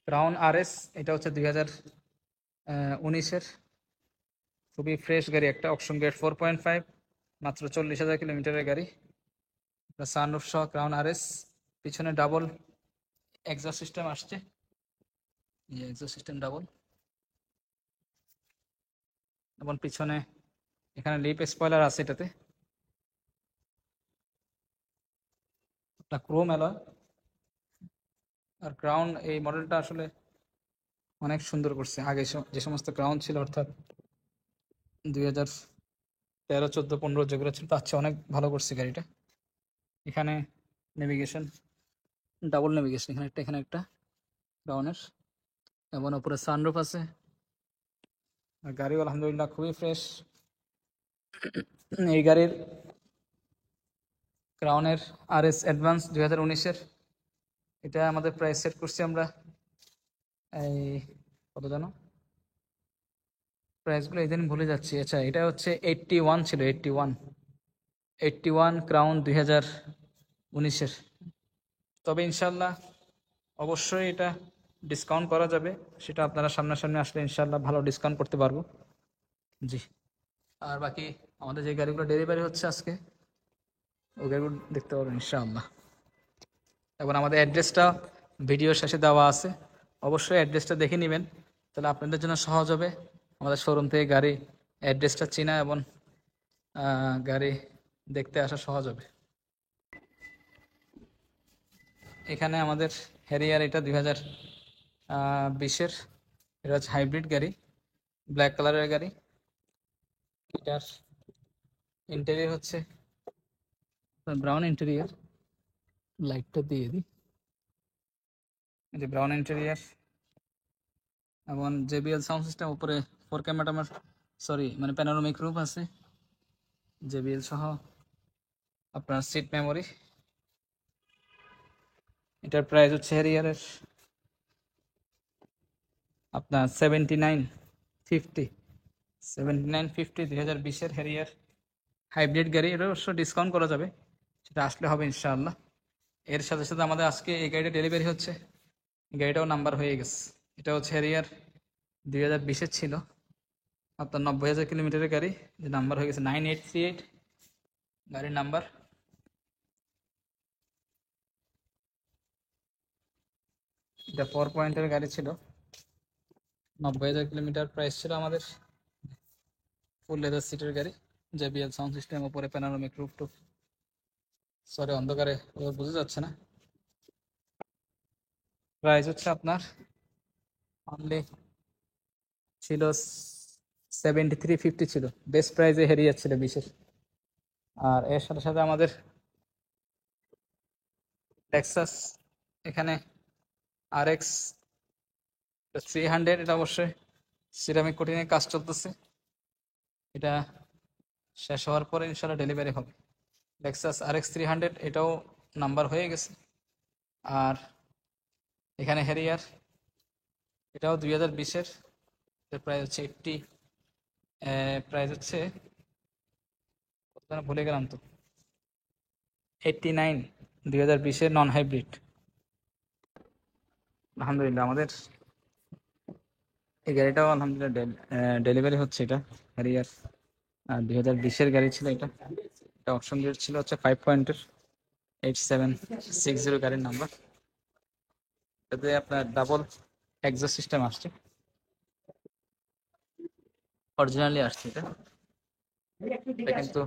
ক্রাউন আরএস, এটা হচ্ছে 2019-এর খুবই ফ্রেশ গাড়ি, একটা অপশন গেট 4.5, মাত্র 40,000 কিলোমিটারের গাড়ি। সানরুফ সহ ক্রাউন আরএস, পিছনে ডাবল এক্সস্ট সিস্টেম আসছে, এক্সস্ট সিস্টেম ডাবল, এবং পিছনে এখানে লিপ স্পয়লার আছে এটাতে, একটা ক্রোম অ্যালয়। আর ক্রাউন এই মডেলটা আসলে অনেক সুন্দর করছে। আগে যে সমস্ত ক্রাউন ছিল, অর্থাৎ 2013, 14, 15 যেগুলো ছিল, তার চেয়ে অনেক ভালো করছে গাড়িটা। এখানে নেভিগেশন, ডাবল নেভিগেশন, এখানে একটা ক্রাউনের, এবং উপরে সানরুফ আছে। আর গাড়িও আলহামদুলিল্লাহ খুবই ফ্রেশ। এই গাড়ির ক্রাউনের আরএস অ্যাডভান্স 2019-এর, এটা আমাদের প্রাইস সেট করছি আমরা এই কত জানো, প্রাইসগুলো এই দিন ভুলে যাচ্ছি। আচ্ছা, এটা হচ্ছে 81 ছিল, 81 ক্রাউন 2019-এর। তবে ইনশাল্লাহ অবশ্যই এটা ডিসকাউন্ট করা যাবে, সেটা আপনারা সামনাসামনি আসলে ইনশাল্লাহ ভালো ডিসকাউন্ট করতে পারবো। জি। আর বাকি আমাদের যে গাড়িগুলো ডেলিভারি হচ্ছে আজকে, ওই গাড়িগুলো দেখতে পারবেন ইনশাআল্লাহ। এবং আমাদের অ্যাড্রেসটা ভিডিওর শেষে দেওয়া আছে, অবশ্যই অ্যাড্রেসটা দেখে নেবেন, তাহলে আপনাদের জন্য সহজ হবে আমাদের শোরুম থেকে গাড়ি অ্যাড্রেসটা চেনা এবং গাড়ি দেখতে আসা সহজ হবে। এখানে আমাদের হ্যারিয়ার, এটা 2020-এর, এটা হচ্ছে হাইব্রিড গাড়ি, ব্ল্যাক কালারের গাড়ি। এটার ইন্টেরিয়র হচ্ছে ব্রাউন ইন্টেরিয়র, লাইটটা দিয়ে দিই, এই যে ব্রাউন ইন্টেরিয়র, এবং জেবিএল সাউন্ড সিস্টেম, উপরে 4K মানে প্যানোরামিক রুফ আছে, জেবিএল সহ আপনার সিট মেমোরি। এটার প্রাইস হচ্ছে হ্যারিয়ারের আপনার 79,50, 79,50, 2020-এর হ্যারিয়ার হাইব্রিড গাড়ি। এটা অবশ্য ডিসকাউন্ট করা যাবে, সেটা আসলে হবে ইনশাআল্লাহ। এর সাথে সাথে আমাদের আজকে এই গাড়িটা ডেলিভারি হচ্ছে, এই গাড়িটাও নাম্বার হয়ে গেছে। এটা হচ্ছে হ্যারিয়ার 2020-এর ছিল, আপনার 90,000 কিলোমিটারের গাড়ি, যে নাম্বার হয়ে গেছে 9838 গাড়ির নাম্বার। এটা 4 পয়েন্টের গাড়ি ছিল, 90,000 কিলোমিটার প্রাইস ছিল আমাদের। ফুল লেদার সিটের গাড়ি, জেবিএল সাউন্ড সিস্টেম, উপরে প্যানোরামিক রুফ টুফ। সরি, অন্ধকারে বোঝা যাচ্ছে না। প্রাইস হচ্ছে আপনার অনলি ছিল 73,50 ছিল, বেস্ট প্রাইজে হেরিয়ে ছিল বিশেষ। আর এর সাথে সাথে আমাদের টেক্সাস, এখানে RX 300, এটা অবশ্যই সিরামিক কোটিংয়ের কাজ চলতেছে, এটা শেষ হওয়ার পরে ইনশাল্লাহ ডেলিভারি হবে। লেক্সাস RX 300, এটাও নাম্বার হয়ে গেছে। আর এখানে হ্যারিয়ার, এটাও 2020-এর, প্রাইস হচ্ছে 80, প্রাইস হচ্ছে কত যেন ভুলে গেলাম তো, 89, 2020-এর নন হাইব্রিড। আলহামদুলিল্লাহ আমাদের এই গাড়িটাও আলহামদুলিল্লাহ ডেলিভারি হচ্ছে। এটা হ্যারিয়ার 2020-এর গাড়ি ছিল। এটা এটা অপশন রেট ছিল হচ্ছে 5 পয়েন্টের 8760 গাড়ির নাম্বার। এটাতে আপনার ডাবল এক্সস্ট সিস্টেম আসছে, অরিজিনালি আসছে। এটা কিন্তু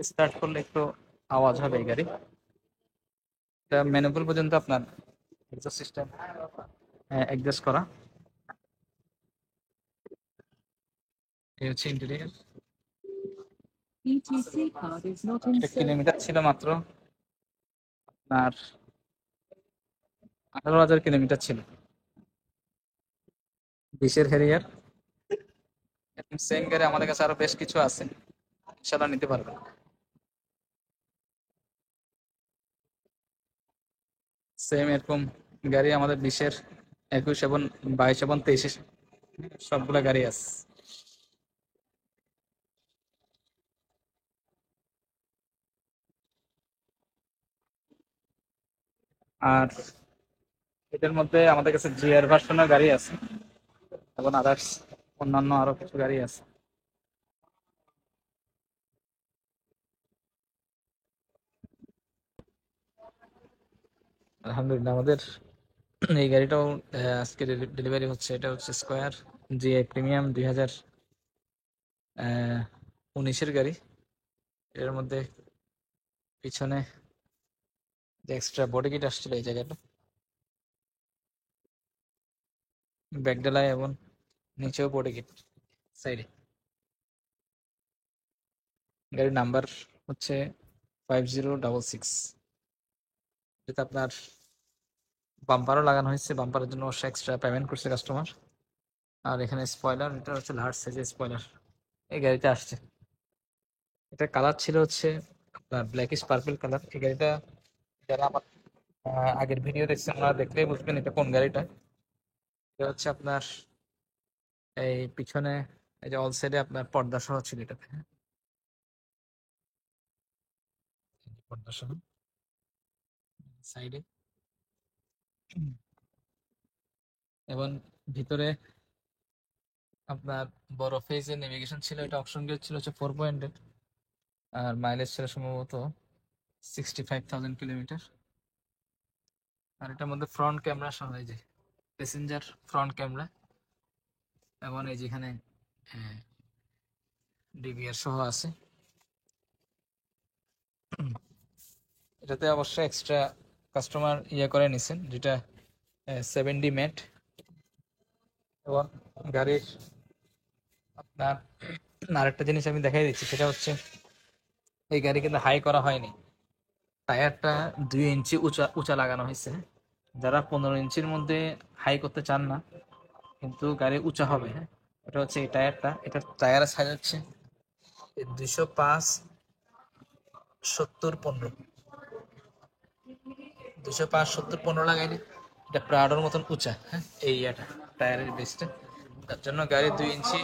স্টার্ট করলে একটু আওয়াজ হবে এই গাড়ি। এটা ম্যানুয়াল পর্যন্ত আপনার এক্সস্ট সিস্টেম অ্যাডজাস্ট করা। এই হচ্ছে ইন্টেরিয়র। কিলোমিটার ছিল মাত্র আপনার 18,000 কিলোমিটার ছিল। 20-এর হ্যারিয়ার। সেম গাড়ি আমাদের কাছে আরো বেশ কিছু আছে, ইনশাল্লাহ নিতে পারবেন। সেম এরকম গাড়ি আমাদের 20-এর, 21 এবং 22 এবং 23 সবগুলা গাড়ি আছে। আর এটার মধ্যে আমাদের কাছে জিআর ভার্সনের গাড়ি আছে এবং আদার্স অন্যান্য আরো কিছু গাড়ি আছে। আলহামদুলিল্লাহ আমাদের এই গাড়িটাও আজকে ডেলিভারি হচ্ছে। এটা হচ্ছে স্কোয়ার জিআই প্রিমিয়াম 2019-এর গাড়ি। এর মধ্যে পিছনে যে এক্সট্রা বডি কিট আসছিল এই জায়গাটা, ব্যাকডালায় এবং নিচেও বডি কিট সাইডে। গাড়ির নাম্বার হচ্ছে 5066। যেটা আপনার বাম্পারও লাগানো হয়েছে, বাম্পারের জন্য অবশ্যই এক্সট্রা পেমেন্ট করছে কাস্টমার। আর এখানে স্পয়লার, এটা হচ্ছে লার্জ সাইজের স্পয়লার এই গাড়িতে আসছে। এটা কালার ছিল হচ্ছে আপনার ব্ল্যাকিশ পার্পল কালার। এই গাড়িটা যারা আমার আগের ভিডিও দেখছেন ওনারা দেখলেই বুঝবেন এটা কোন গাড়িটা। এটা হচ্ছে আপনার এই পিছনে এই যে অল সাইডে আপনার পর্দা সহ ছিল এটাতে, পর্দা সহ সাইডে। এবং ভিতরে আপনার বড় ফেজের নেভিগেশন ছিল। এটা অপশন গিয়ার ছিল হচ্ছে 4 পয়েন্টের। আর মাইলেজ ছিল সম্ভবত 65,000 কিলোমিটার। আর এটার মধ্যে ফ্রন্ট ক্যামেরা সহ এই যে প্যাসেঞ্জার ফ্রন্ট ক্যামেরা এবং এই যেখানে ডিভিআর সহ আছে। এটাতে অবশ্যই এক্সট্রা কাস্টমার করে নিছেন, যেটা 7D ম্যাট। এবং গাড়ির আপনার আরেকটা জিনিস আমি দেখাই দিচ্ছি, সেটা হচ্ছে এই গাড়ি কিন্তু হাই করা হয়নি। টায়ারটা 2 ইঞ্চি উঁচা উঁচা লাগানো হয়েছে। যারা 15 ইঞ্চির মধ্যে হাই করতে চান না কিন্তু গাড়ি উঁচা হবে, হ্যাঁ, এটা হচ্ছে এই টায়ারটা। এটা টায়ারের সাইজ হচ্ছে 205/70/15। 205/70/15 লাগাইলে এটা প্রাডোর মতন উঁচা, হ্যাঁ, এই টায়ারের বেসটা। তার জন্য গাড়ি 2 ইঞ্চি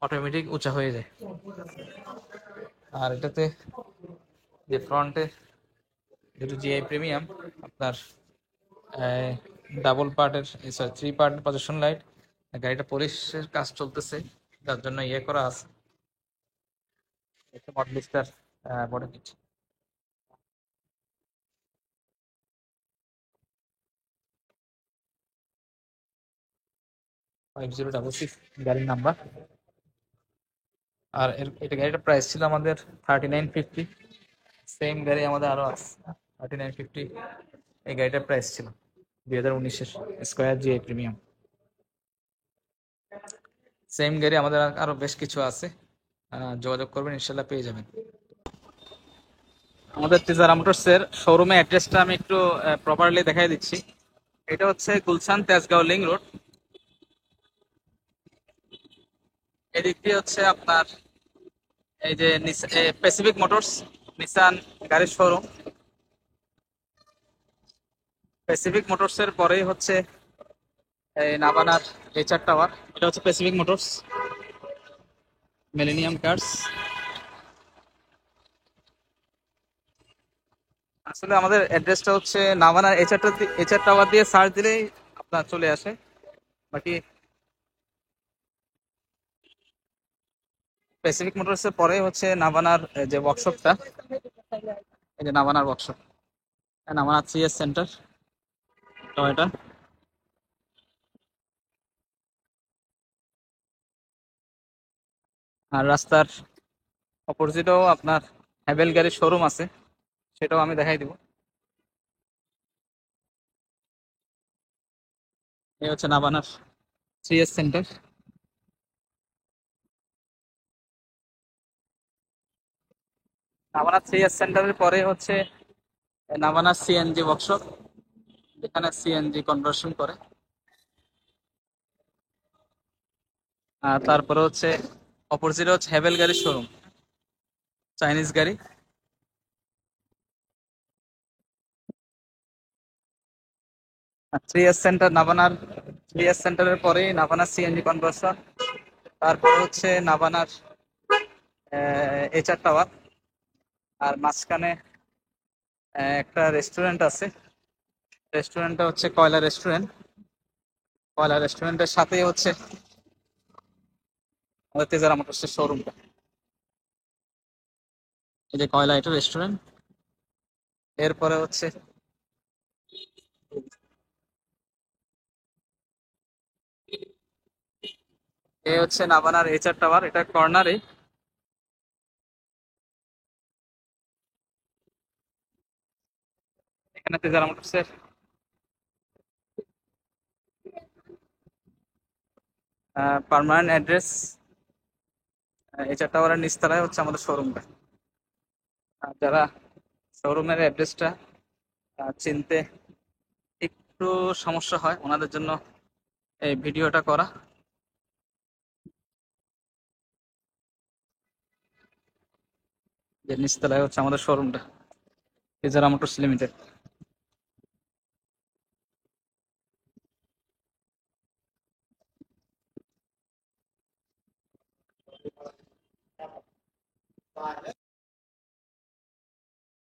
অটোমেটিক উঁচা হয়ে যায়। আর এটাতে যে ফ্রন্টে যেটা জিআই প্রিমিয়াম আপনার ডাবল পার্টের, সরি 3 পার্ট পজিশন লাইট। গাড়িটা পলিশের কাজ চলতেছে, যার জন্য করা আছে। এটা মডেলিস্টার বডি কিট। 5066 গাড়ির নাম্বার। আর এটা গাড়িটার প্রাইস ছিল আমাদের 3950। সেম গাড়ি আমাদের আরো আছে 3950। এই গাড়িটার প্রাইস ছিল 2019-এর স্কোয়ার জিআই প্রিমিয়াম। সেম গাড়ি আমাদের আরো বেশ কিছু আছে, যোগাযোগ করবেন, ইনশাল্লাহ পেয়ে যাবেন। আমাদের তেজারা মোটরসের শোরুমে অ্যাড্রেসটা আমি একটু প্রপারলি দেখাই দিচ্ছি। এটা হচ্ছে গুলশান তেজগাঁও লিং রোড। এদিক দিয়ে হচ্ছে আপনার এই যে প্যাসিফিক মোটরস নিসান গাড়ির শোরুম। প্যাসিফিক মোটরস এর পরেই হচ্ছে এই নাবানার এইচআর টাওয়ার। এটা হচ্ছে প্যাসিফিক মোটরস, মিলেনিয়াম কার্স। আসলে আমাদের অ্যাড্রেসটা হচ্ছে নাভানা এইচআর টাওয়ার দিয়ে সার্চ দিলেই আপনার চলে আসে। বাকি প্যাসিফিক মোটরসের পরে হচ্ছে নাভানার যে ওয়ার্কশপটা, এই যে নাভানার workshop, Navana 3S centre Toyota. আর রাস্তার অপোজিটেও আপনার হ্যাভেল গাড়ির শোরুম আছে, সেটাও আমি দেখাই দিব। এই হচ্ছে নাভানার 3S সেন্টার। নাভানা 3S সেন্টারের পরে হচ্ছে নাভানা সিএনজি ওয়ার্কশপ, যেখানে সিএনজি কনভার্সন করে। আর তারপরে হচ্ছে অপোজিটে হচ্ছে হ্যাভেল গাড়ির শোরুম, চাইনিজ গাড়ি। আর 3S সেন্টার নাভানার 3S সেন্টারের পরেই নাভানা সিএনজি কনভার্সন, তারপরে হচ্ছে নাভানার এইচআর টাওয়ার। আর মাঝখানে একটা রেস্টুরেন্ট আছে, রেস্টুরেন্টটা হচ্ছে কয়লা রেস্টুরেন্ট। কয়লা রেস্টুরেন্টের সাথেই হচ্ছে আমাদের তেজারা মোটরসের শোরুমটা। এই যে কয়লা, এটা রেস্টুরেন্ট। এরপরে হচ্ছে এই হচ্ছে নাভানার এইচআর টাওয়ার, এটা কর্নারে। এখানে তেজারা মোটরসের পার্মানেন্ট অ্যাড্রেস, এইচআর টাওয়ারের নিচতলায় হচ্ছে আমাদের শোরুমটা। যারা শোরুমের অ্যাড্রেসটা চিনতে একটু সমস্যা হয়, ওনাদের জন্য এই ভিডিওটা করা। যে নিচতলায় হচ্ছে আমাদের শোরুমটা, তেজারা মোটরস লিমিটেড।